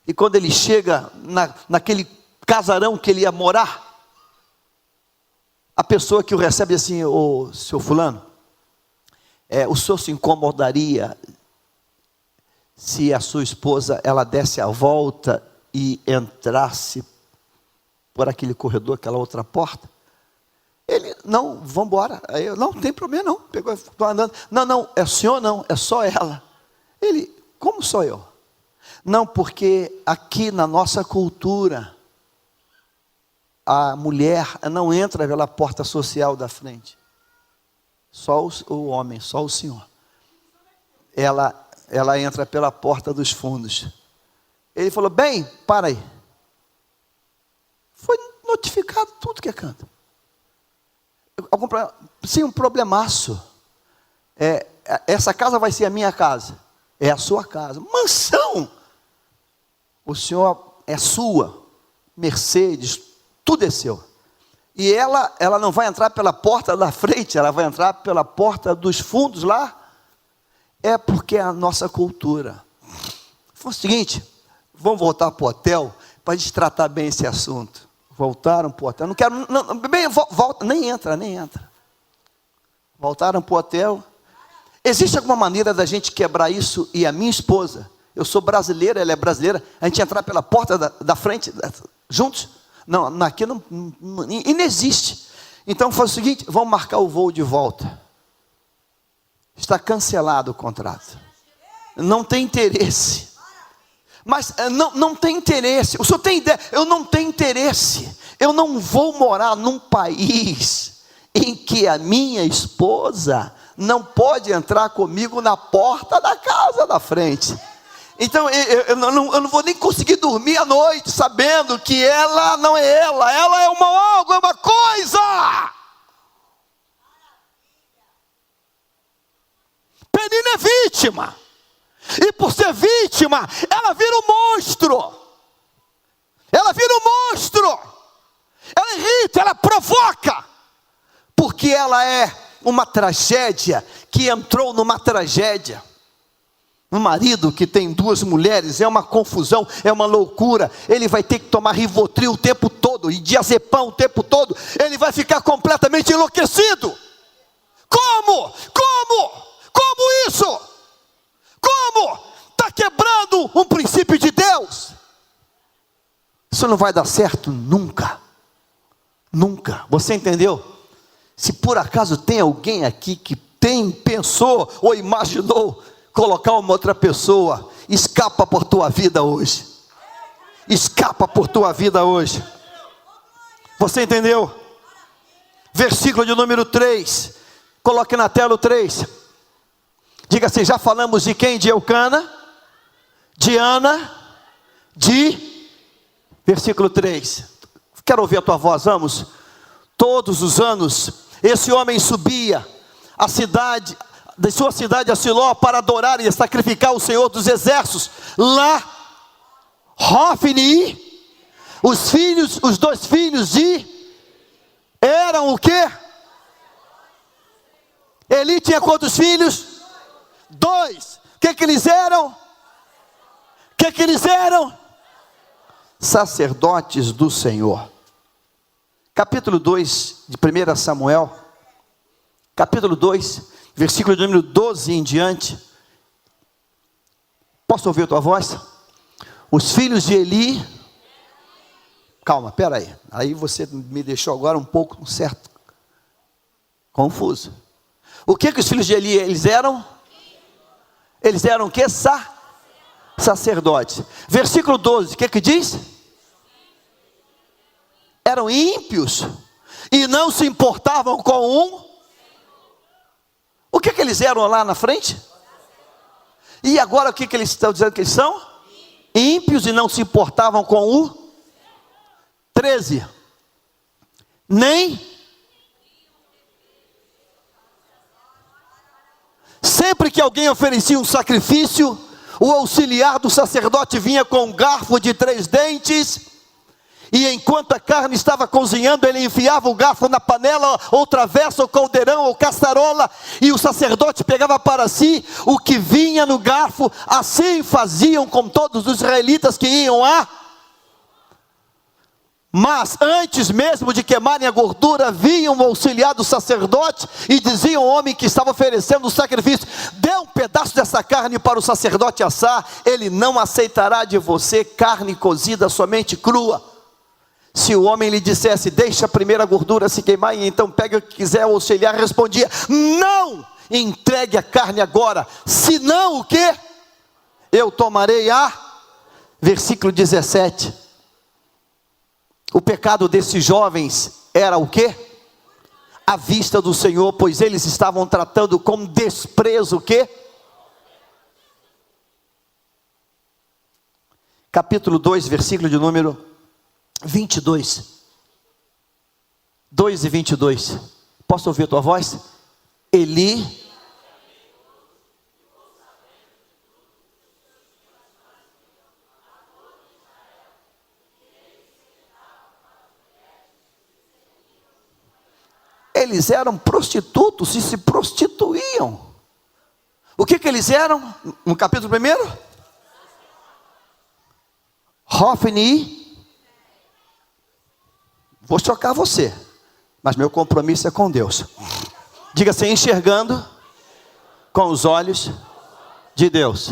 E quando ele chega naquele casarão que ele ia morar, a pessoa que o recebe assim: ô seu fulano, o senhor se incomodaria se a sua esposa, ela desse a volta e entrasse por aquele corredor, aquela outra porta? Ele, não, vamos embora. Aí não tem problema não, pegou, estou andando. Não, é o senhor não, é só ela. Ele, como sou eu? Não, porque aqui na nossa cultura, a mulher não entra pela porta social da frente. Só o homem, só o senhor. Ela entra pela porta dos fundos. Ele falou: bem, para aí. Foi notificado tudo que é canto. Sim, um problemaço. Essa casa vai ser a minha casa. É a sua casa. Mansão. O senhor é sua. Mercedes, tudo é seu. E ela não vai entrar pela porta da frente, ela vai entrar pela porta dos fundos lá. É porque é a nossa cultura. Foi o seguinte: vamos voltar para o hotel para a gente tratar bem esse assunto. Voltaram para o hotel. Não quero, volta, nem entra. Voltaram para o hotel. Existe alguma maneira da gente quebrar isso? E a minha esposa, eu sou brasileira, ela é brasileira, a gente entrar pela porta da frente juntos? Não, aqui não existe. Então foi o seguinte: vamos marcar o voo de volta. Está cancelado o contrato. Não tem interesse. Mas não tem interesse. O senhor tem ideia? Eu não tenho interesse. Eu não vou morar num país em que a minha esposa não pode entrar comigo na porta da casa da frente. Então eu não vou nem conseguir dormir à noite sabendo que ela não é ela é algo, é uma coisa. Penina é vítima, e por ser vítima, ela vira um monstro. Ela vira um monstro. Ela irrita, ela provoca, porque ela é uma tragédia que entrou numa tragédia. Um marido que tem duas mulheres é uma confusão, é uma loucura. Ele vai ter que tomar Rivotril o tempo todo e diazepam o tempo todo. Ele vai ficar completamente enlouquecido. Como isso? Como? Está quebrando um princípio de Deus. Isso não vai dar certo nunca. Nunca. Você entendeu? Se por acaso tem alguém aqui que pensou ou imaginou colocar uma outra pessoa, escapa por tua vida hoje. Escapa por tua vida hoje. Você entendeu? Versículo de número 3. Coloque na tela o 3. Diga assim: já falamos de quem? De Eucana, de Ana, versículo 3. Quero ouvir a tua voz, vamos. Todos os anos, esse homem subia a cidade, de sua cidade a Siló, para adorar e sacrificar o Senhor dos Exércitos. Lá, Hofni, os dois filhos eram o quê? Eli tinha quantos filhos? 2. O que eles eram? Sacerdotes do Senhor. Capítulo 2 de 1 Samuel, capítulo 2, versículo de número 12 em diante. Posso ouvir a tua voz? Os filhos de Eli. Calma, espera aí. Aí você me deixou agora um pouco certo, confuso. O que os filhos de Eli, eles eram? Eles eram o que? Sacerdotes. Versículo 12, o que diz? Eram ímpios e não se importavam com o que eles eram lá na frente? E agora o que eles estão dizendo que eles são? Ímpios e não se importavam com o 13. Sempre que alguém oferecia um sacrifício, o auxiliar do sacerdote vinha com um garfo de 3 dentes, e enquanto a carne estava cozinhando, ele enfiava o garfo na panela, ou travessa, ou caldeirão, ou caçarola, e o sacerdote pegava para si o que vinha no garfo. Assim faziam com todos os israelitas que iam Mas antes mesmo de queimarem a gordura, vinham o auxiliar do sacerdote e diziam ao homem que estava oferecendo o sacrifício: dê um pedaço dessa carne para o sacerdote assar, ele não aceitará de você carne cozida, somente crua. Se o homem lhe dissesse: deixa a primeira gordura se queimar e então pega o que quiser, o auxiliar respondia: não, entregue a carne agora, senão o que? Eu tomarei Versículo 17. O pecado desses jovens era o quê? À vista do Senhor, pois eles estavam tratando com desprezo o quê? Capítulo 2, versículo de número 22. 2 e 22. Posso ouvir a tua voz? Eli eles eram prostitutos e se prostituíam. O que eles eram? No capítulo 1? Hofni. Vou chocar você, mas meu compromisso é com Deus. Diga assim: enxergando com os olhos de Deus.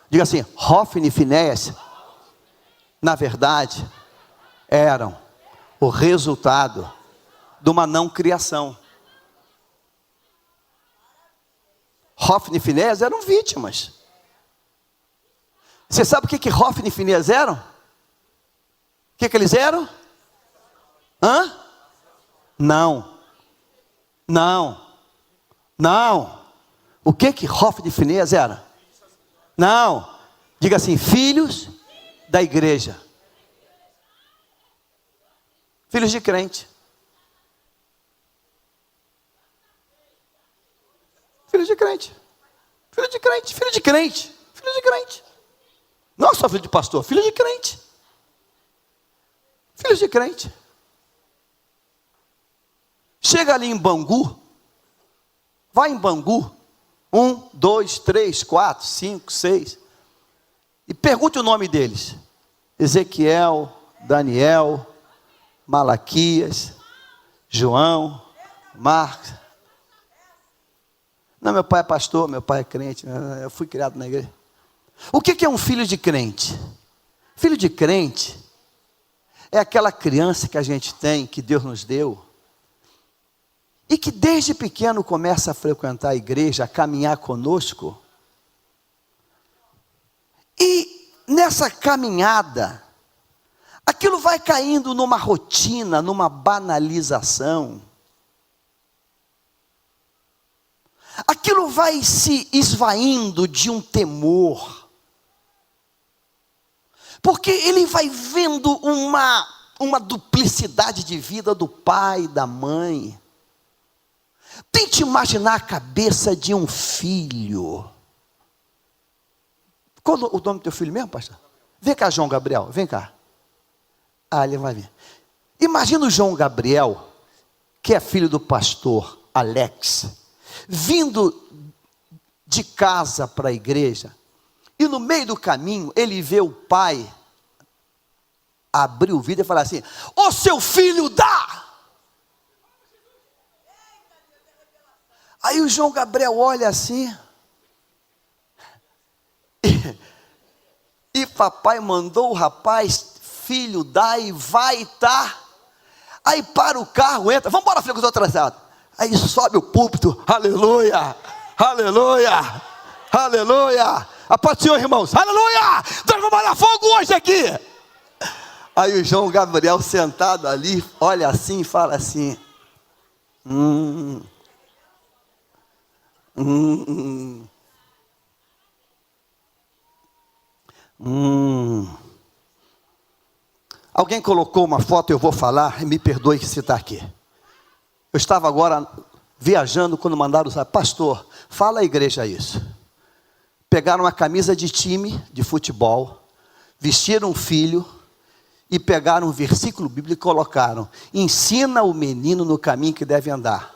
Diga assim: Hofni e Finéias, na verdade, eram o resultado de uma não criação. Hofni e Finéias eram vítimas. Você sabe o que Hofni e Finéias eram? O que eles eram? Não. O que Hofni e Finéias era? Não. Diga assim: filhos da igreja. Filhos de crente. Filho de crente. Filho de crente. Filho de crente. Filho de crente. Não só filho de pastor, filho de crente. Filho de crente. Chega ali em Bangu. Vai em Bangu. 1, 2, 3, 4, 5, 6. E pergunte o nome deles. Ezequiel, Daniel, Malaquias, João, Marcos. Não, meu pai é pastor, meu pai é crente, eu fui criado na igreja. O que é um filho de crente? Filho de crente é aquela criança que a gente tem, que Deus nos deu, e que desde pequeno começa a frequentar a igreja, a caminhar conosco, e nessa caminhada, aquilo vai caindo numa rotina, numa banalização. Aquilo vai se esvaindo de um temor. Porque ele vai vendo uma duplicidade de vida do pai e da mãe. Tente imaginar a cabeça de um filho. Qual o nome do teu filho mesmo, pastor? Vem cá, João Gabriel, vem cá. Ah, ele vai vir. Imagina o João Gabriel, que é filho do pastor Alex, vindo de casa para a igreja, e no meio do caminho, ele vê o pai abrir o vidro e falar assim: ô seu filho dá! Aí o João Gabriel olha assim, e papai mandou o rapaz, filho dá e vai, tá? Aí para o carro, entra, vamos embora, filho, que eu estou atrasado. Aí sobe o púlpito, aleluia, aleluia, aleluia. A paz do Senhor, irmãos, aleluia. Deus vai mandar fogo hoje aqui. Aí o João Gabriel sentado ali, olha assim e fala assim: Alguém colocou uma foto, eu vou falar, me perdoe que você está aqui. Eu estava agora viajando quando mandaram usar, pastor, fala à igreja isso. Pegaram uma camisa de time de futebol, vestiram um filho e pegaram um versículo bíblico e colocaram: ensina o menino no caminho que deve andar.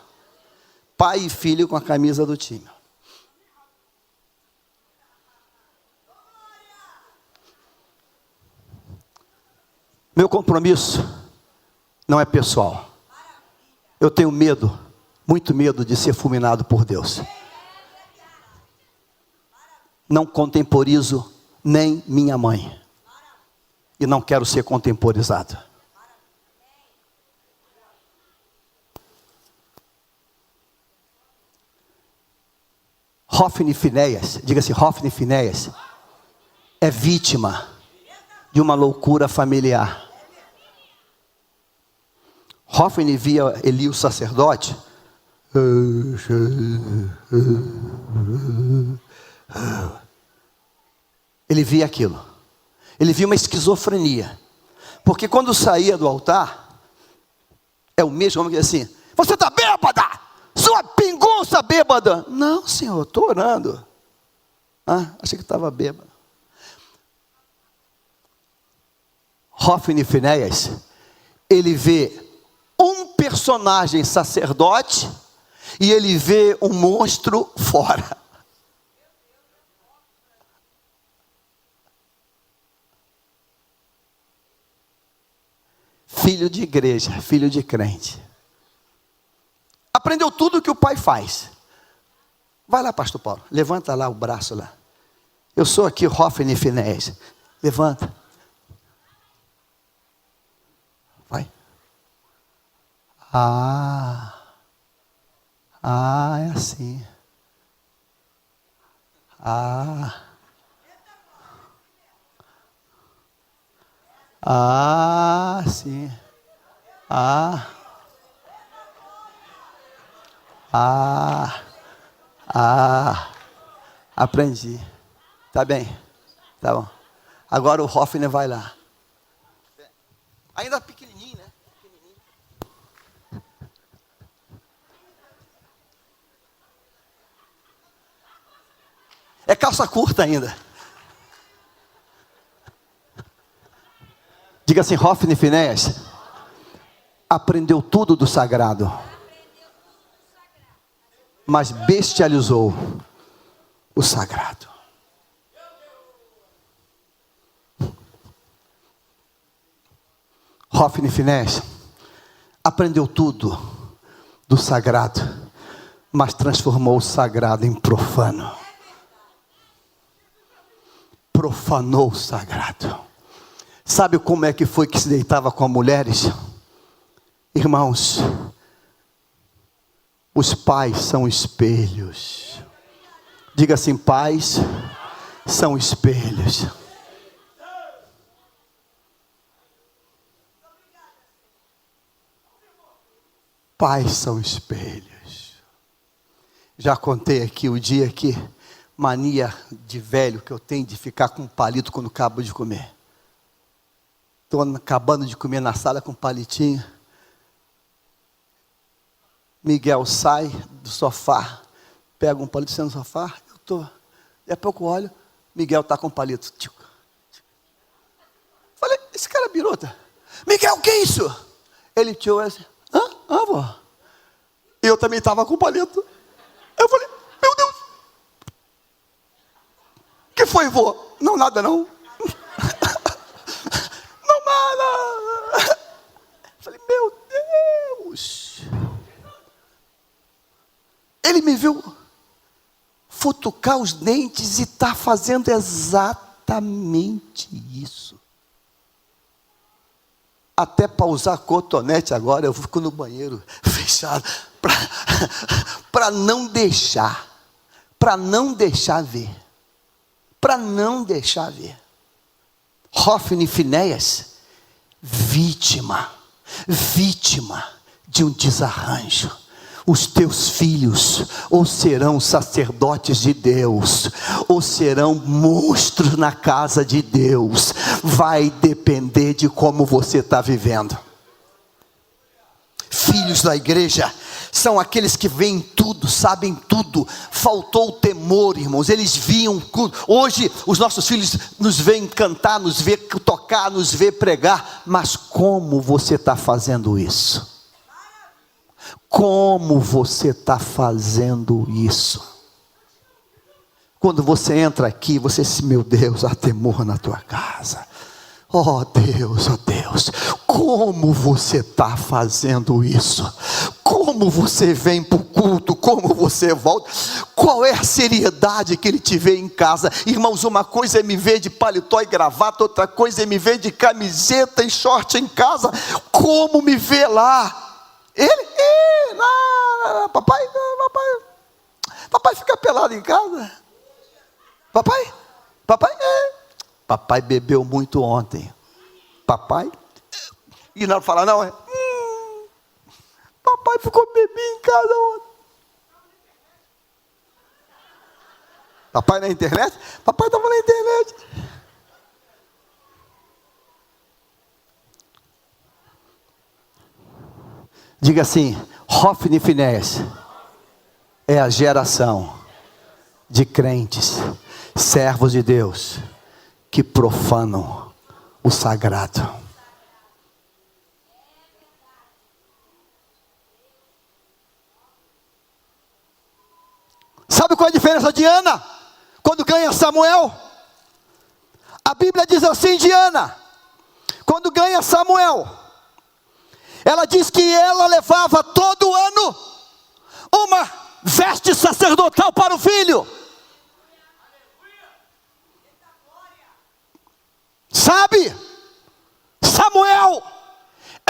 Pai e filho com a camisa do time. Meu compromisso não é pessoal. Eu tenho medo, muito medo de ser fulminado por Deus. Não contemporizo nem minha mãe. E não quero ser contemporizado. Hofni Finéias, diga-se Hofni Finéias, é vítima de uma loucura familiar. Hofni via Eli, o sacerdote, ele via aquilo, ele via uma esquizofrenia, porque quando saía do altar, é o mesmo homem que diz assim: você está bêbada, sua pingunça bêbada. Não, senhor, estou orando. Achei que estava bêbado. Hofni Finéias, ele vê um personagem sacerdote e ele vê um monstro fora. Filho de igreja, filho de crente. Aprendeu tudo o que o pai faz. Vai lá, pastor Paulo, levanta lá o braço lá. Eu sou aqui Hofni Finéias. Levanta. Vai. É assim. Sim. Aprendi. Tá bem. Tá bom. Agora o Hoffner vai lá. Ainda pequenininho, né? É calça curta ainda. Diga assim, Hoffner e Finéias aprendeu tudo do sagrado, mas bestializou o sagrado. Hoffner e Finéias aprendeu tudo do sagrado, mas transformou o sagrado em profano. Profanou o sagrado. Sabe como é que foi que se deitava com as mulheres? Irmãos, os pais são espelhos. Diga assim, pais são espelhos. Pais são espelhos. Já contei aqui o dia que mania de velho que eu tenho de ficar com um palito quando acabo de comer. Estou acabando de comer na sala com um palitinho. Miguel sai do sofá, pega um palito no sofá, eu estou. Daqui a pouco eu olho, Miguel está com um palito. Falei, esse cara é birota. Miguel, o que é isso? Ele tirou assim, vô. E eu também estava com o palito. Eu falei, meu Deus. O que foi, vô? Não, nada não. Não, nada. Falei, meu Deus. Ele me viu futucar os dentes e está fazendo exatamente isso. Até para usar cotonete agora, eu fico no banheiro fechado, para não deixar ver. Para não deixar ver. Hoffner e Finéias, vítima de um desarranjo. Os teus filhos ou serão sacerdotes de Deus, ou serão monstros na casa de Deus. Vai depender de como você está vivendo. Filhos da igreja são aqueles que veem tudo, sabem tudo. Faltou o temor, irmãos. Eles viam tudo. Hoje os nossos filhos nos veem cantar, nos veem tocar, nos veem pregar. Mas como você está fazendo isso? Como você está fazendo isso? Quando você entra aqui, você diz, meu Deus, há temor na tua casa. Oh Deus, como você está fazendo isso? Como você vem para o culto? Como você volta? Qual é a seriedade que ele te vê em casa? Irmãos, uma coisa é me ver de paletó e gravata, outra coisa é me ver de camiseta e short em casa. Como me vê lá? Papai fica pelado em casa. Papai bebeu muito ontem. Papai, e não fala não, papai ficou bebendo em casa ontem. Papai na internet? Papai estava na internet. Diga assim, Hoffner e Finéias é a geração de crentes, servos de Deus, que profanam o sagrado. Sabe qual é a diferença de Ana? Quando ganha Samuel? A Bíblia diz assim de Ana, quando ganha Samuel, ela diz que ela levava todo ano uma veste sacerdotal para o filho. Sabe, Samuel,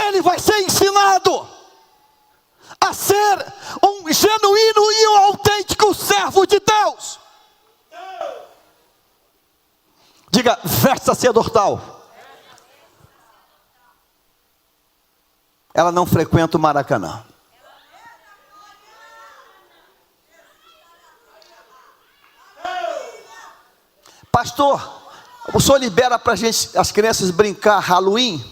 ele vai ser ensinado a ser um genuíno e um autêntico servo de Deus. Diga, veste sacerdotal. Ela não frequenta o Maracanã. Pastor, O senhor libera para a gente, as crianças brincar Halloween?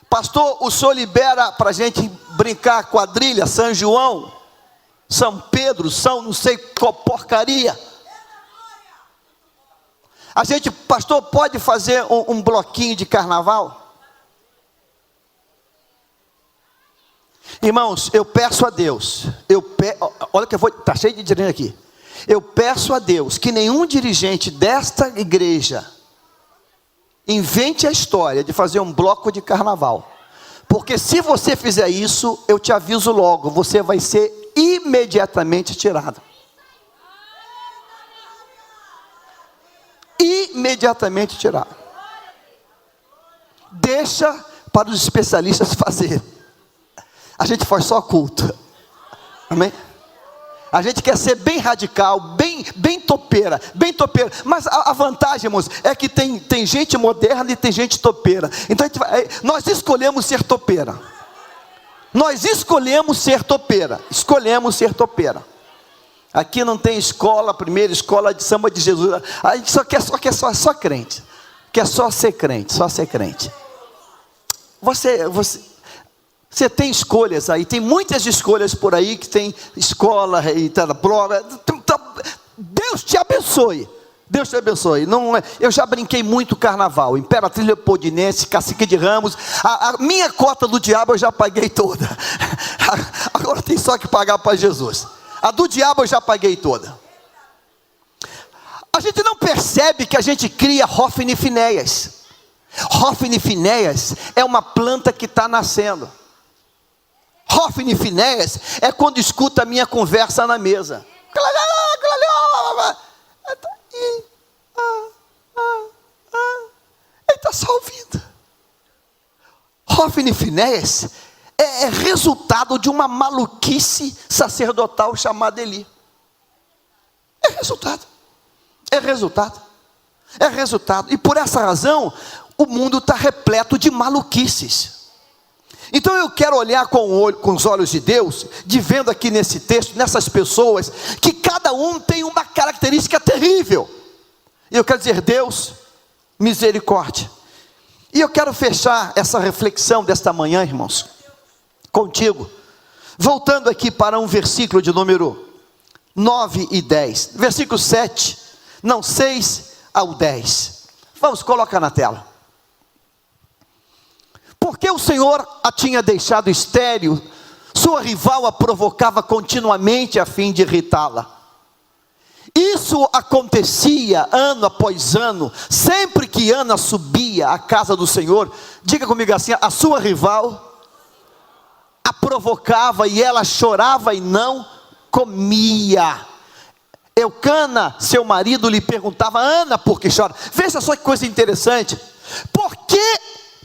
Pastor, o senhor libera para a gente brincar quadrilha, São João, São Pedro, São não sei qual porcaria. A gente, pastor, pode fazer um bloquinho de carnaval? Irmãos, eu peço a Deus, olha que eu vou, está cheio de dinheiro aqui. Eu peço a Deus que nenhum dirigente desta igreja invente a história de fazer um bloco de carnaval. Porque se você fizer isso, eu te aviso logo, você vai ser imediatamente tirado. Imediatamente tirado. Deixa para os especialistas fazerem. A gente faz só culto. Amém? A gente quer ser bem radical, bem topeira, mas a vantagem, irmãos, é que tem gente moderna e tem gente topeira. Então nós escolhemos ser topeira. Escolhemos ser topeira. Aqui não tem escola, primeira escola de samba de Jesus. A gente só quer só crente. Quer só ser crente. Você tem escolhas aí, tem muitas escolhas por aí que tem escola e tal, prova. Deus te abençoe. Não, eu já brinquei muito carnaval, Imperatriz Leopoldinense, Cacique de Ramos. A minha cota do diabo eu já paguei toda. Agora tem só que pagar para Jesus. A do diabo eu já paguei toda. A gente não percebe que a gente cria Hófine e Finéias. Hófine e Finéias é uma planta que está nascendo. Hófine e Finéias é quando escuta a minha conversa na mesa. Ele está só ouvindo. Hófine e Finéias é resultado de uma maluquice sacerdotal chamada Eli. É resultado. E por essa razão, o mundo está repleto de maluquices. Então eu quero olhar com os olhos de Deus, vendo aqui nesse texto, nessas pessoas, que cada um tem uma característica terrível. E eu quero dizer, Deus, misericórdia. E eu quero fechar essa reflexão desta manhã, irmãos, contigo, voltando aqui para um versículo de número 9 e 10, versículo 6 ao 10, vamos colocar na tela. Porque o Senhor a tinha deixado estéril, sua rival a provocava continuamente a fim de irritá-la. Isso acontecia ano após ano, sempre que Ana subia à casa do Senhor. Diga comigo assim, a sua rival a provocava e ela chorava e não comia. Eucana, seu marido, lhe perguntava: Ana, por que chora? Veja só que coisa interessante. Por que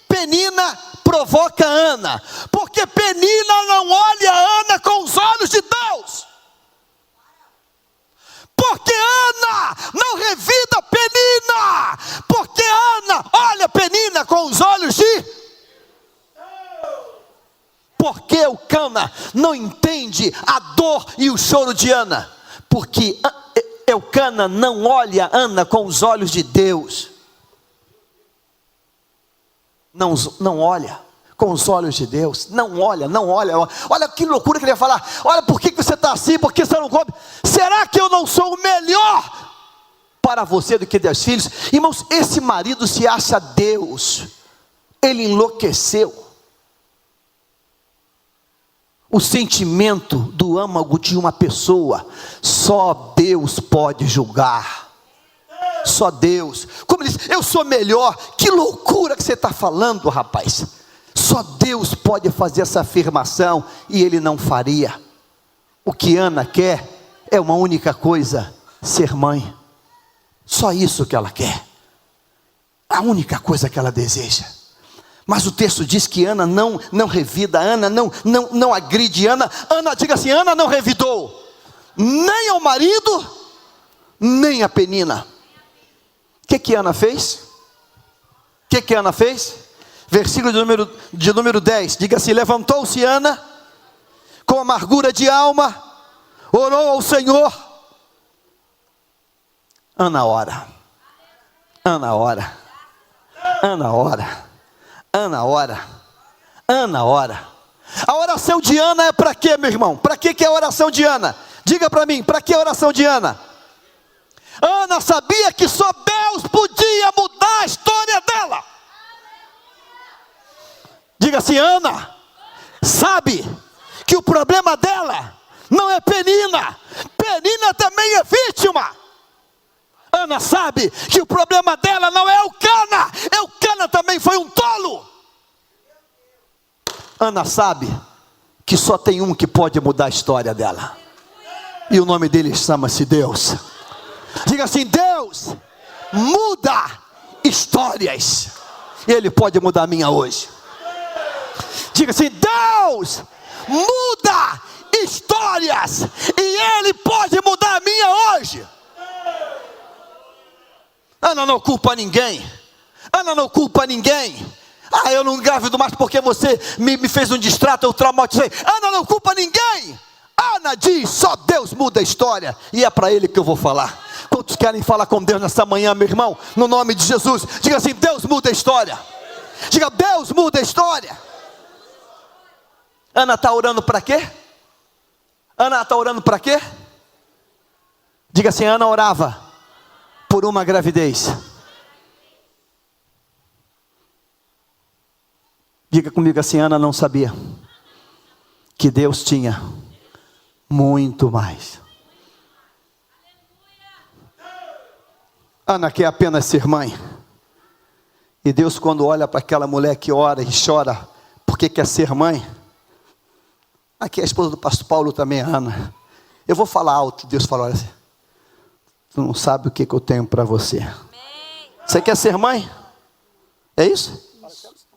Penina provoca Ana? Porque Penina não olha Ana com os olhos de Deus. Porque Ana não revida Penina. Porque Ana olha Penina com os olhos de... Porque Eucana não entende a dor e o choro de Ana. Porque Eucana não olha Ana com os olhos de Deus. Não olha com os olhos de Deus. Não olha. Olha que loucura que ele ia falar. Olha, por que você está assim? Por que você não come? Será que eu não sou o melhor para você do que 10 filhos? Irmãos, esse marido se acha Deus. Ele enlouqueceu. O sentimento do âmago de uma pessoa, só Deus pode julgar. Só Deus. Como ele diz, eu sou melhor. Que loucura que você está falando, rapaz. Só Deus pode fazer essa afirmação, e ele não faria. O que Ana quer é uma única coisa: ser mãe. Só isso que ela quer. A única coisa que ela deseja. Mas o texto diz que Ana não revida, Ana não agride Ana. Ana, diga assim, Ana não revidou nem ao marido, nem a Penina. O que Ana fez? O que Ana fez? Versículo de número 10, diga assim: levantou-se Ana, com amargura de alma, orou ao Senhor. Ana ora. Ana ora. Ana ora. Ana ora. Ana ora. A oração de Ana é para quê, meu irmão? Para que é a oração de Ana? Diga para mim, para que a oração de Ana? Ana sabia que só Deus podia mudar a história dela. Diga assim, Ana sabe que o problema dela não é Penina. Penina também é vítima. Ana sabe que o problema dela não é Eucana. Eucana também foi um tolo. Ana sabe que só tem um que pode mudar a história dela. E o nome dele chama-se Deus. Diga assim, Deus muda histórias. E Ele pode mudar a minha hoje. Diga assim, Deus muda histórias. E Ele pode mudar a minha hoje. Ana não culpa ninguém. Ana não culpa ninguém. Ah, eu não engravido mais porque você me fez um distrato, eu traumatizei. Ana não culpa ninguém. Ana diz, só Deus muda a história. E é para Ele que eu vou falar. Quantos querem falar com Deus nessa manhã, meu irmão? No nome de Jesus. Diga assim, Deus muda a história. Diga, Deus muda a história. Ana está orando para quê? Ana está orando para quê? Diga assim, Ana orava por uma gravidez. Diga comigo assim, Ana não sabia que Deus tinha muito mais. Ana quer apenas ser mãe. E Deus, quando olha para aquela mulher que ora e chora porque quer ser mãe. Aqui a esposa do pastor Paulo também, Ana. Eu vou falar alto. Deus fala, olha assim, tu não sabe o que eu tenho para você. Você quer ser mãe? É isso?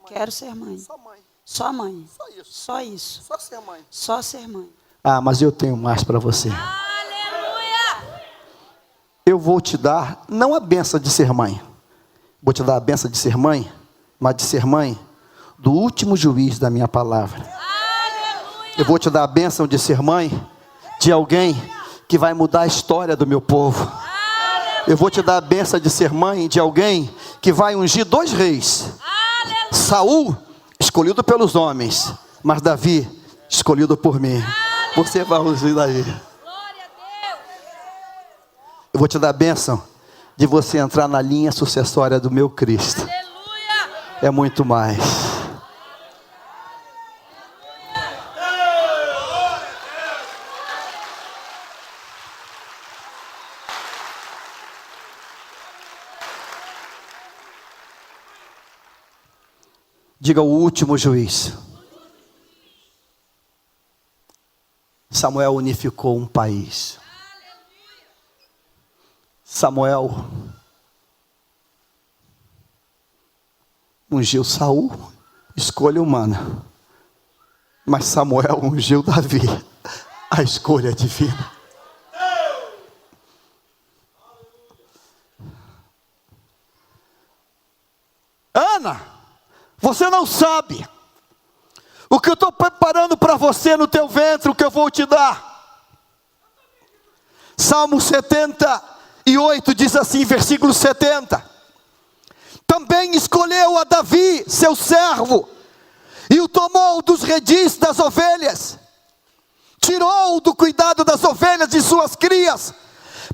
Quero ser mãe. Só mãe. Só mãe. Só isso. Só isso. Só ser mãe. Só ser mãe. Ah, mas eu tenho mais para você. Aleluia! Eu vou te dar, não a benção de ser mãe. Vou te dar a benção de ser mãe, mas de ser mãe do último juiz da minha palavra. Aleluia! Eu vou te dar a benção de ser mãe de alguém que vai mudar a história do meu povo. Aleluia! Eu vou te dar a benção de ser mãe de alguém que vai ungir 2 reis. Aleluia! Saul, escolhido pelos homens, mas Davi, escolhido por mim. Você vai ungir daí. Glória a Deus! Eu vou te dar a bênção de você entrar na linha sucessória do meu Cristo. Aleluia! É muito mais. Diga o último juiz. Samuel unificou um país. Samuel ungiu Saul, escolha humana. Mas Samuel ungiu Davi, a escolha divina. Ana, você não sabe o que eu estou preparando para você no teu ventre, o que eu vou te dar. Salmo 78 diz assim, versículo 70. Também escolheu a Davi, seu servo, e o tomou dos redis das ovelhas, tirou do cuidado das ovelhas de suas crias,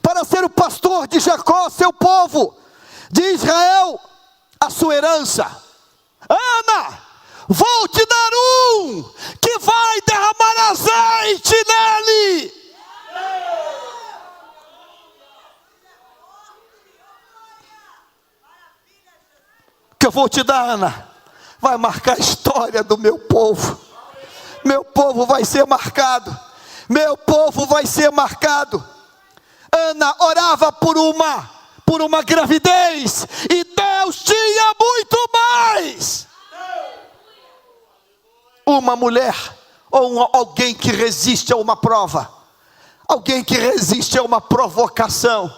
para ser o pastor de Jacó, seu povo, de Israel, a sua herança. Ana, vou te dar um que vai derramar azeite nele. Que eu vou te dar, Ana, vai marcar a história do meu povo. Meu povo vai ser marcado. Meu povo vai ser marcado. Ana orava por uma gravidez, e Deus tinha muito mais. Uma mulher, ou alguém que resiste a uma prova, alguém que resiste a uma provocação,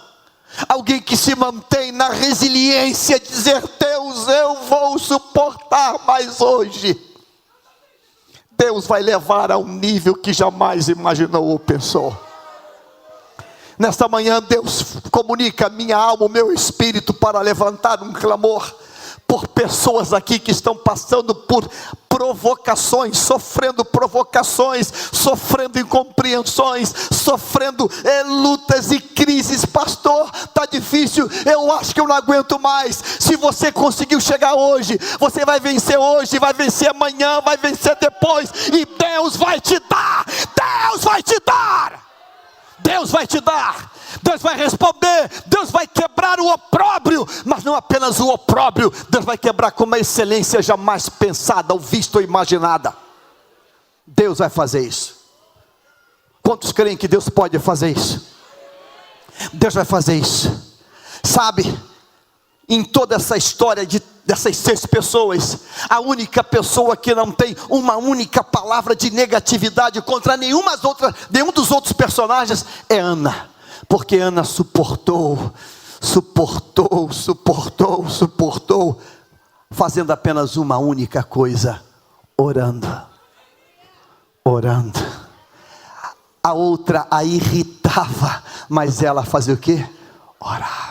alguém que se mantém na resiliência, dizer, Deus, eu vou suportar mais hoje. Deus vai levar a um nível que jamais imaginou ou pensou. Nesta manhã Deus comunica a minha alma, o meu espírito, para levantar um clamor por pessoas aqui que estão passando por provocações, sofrendo incompreensões, sofrendo lutas e crises. Pastor, está difícil, eu acho que eu não aguento mais. Se você conseguiu chegar hoje, você vai vencer hoje, vai vencer amanhã, vai vencer depois, e Deus vai te dar, Deus vai te dar, Deus vai te dar, Deus vai responder, Deus vai quebrar o opróbrio, mas não apenas o opróbrio, Deus vai quebrar com uma excelência jamais pensada, ou vista ou imaginada. Deus vai fazer isso. Quantos creem que Deus pode fazer isso? Deus vai fazer isso. Sabe, em toda essa história dessas 6 pessoas, a única pessoa que não tem uma única palavra de negatividade contra nenhum dos outros personagens é Ana. Porque Ana suportou, fazendo apenas uma única coisa: orando. A outra a irritava, mas ela fazia o quê? Orar.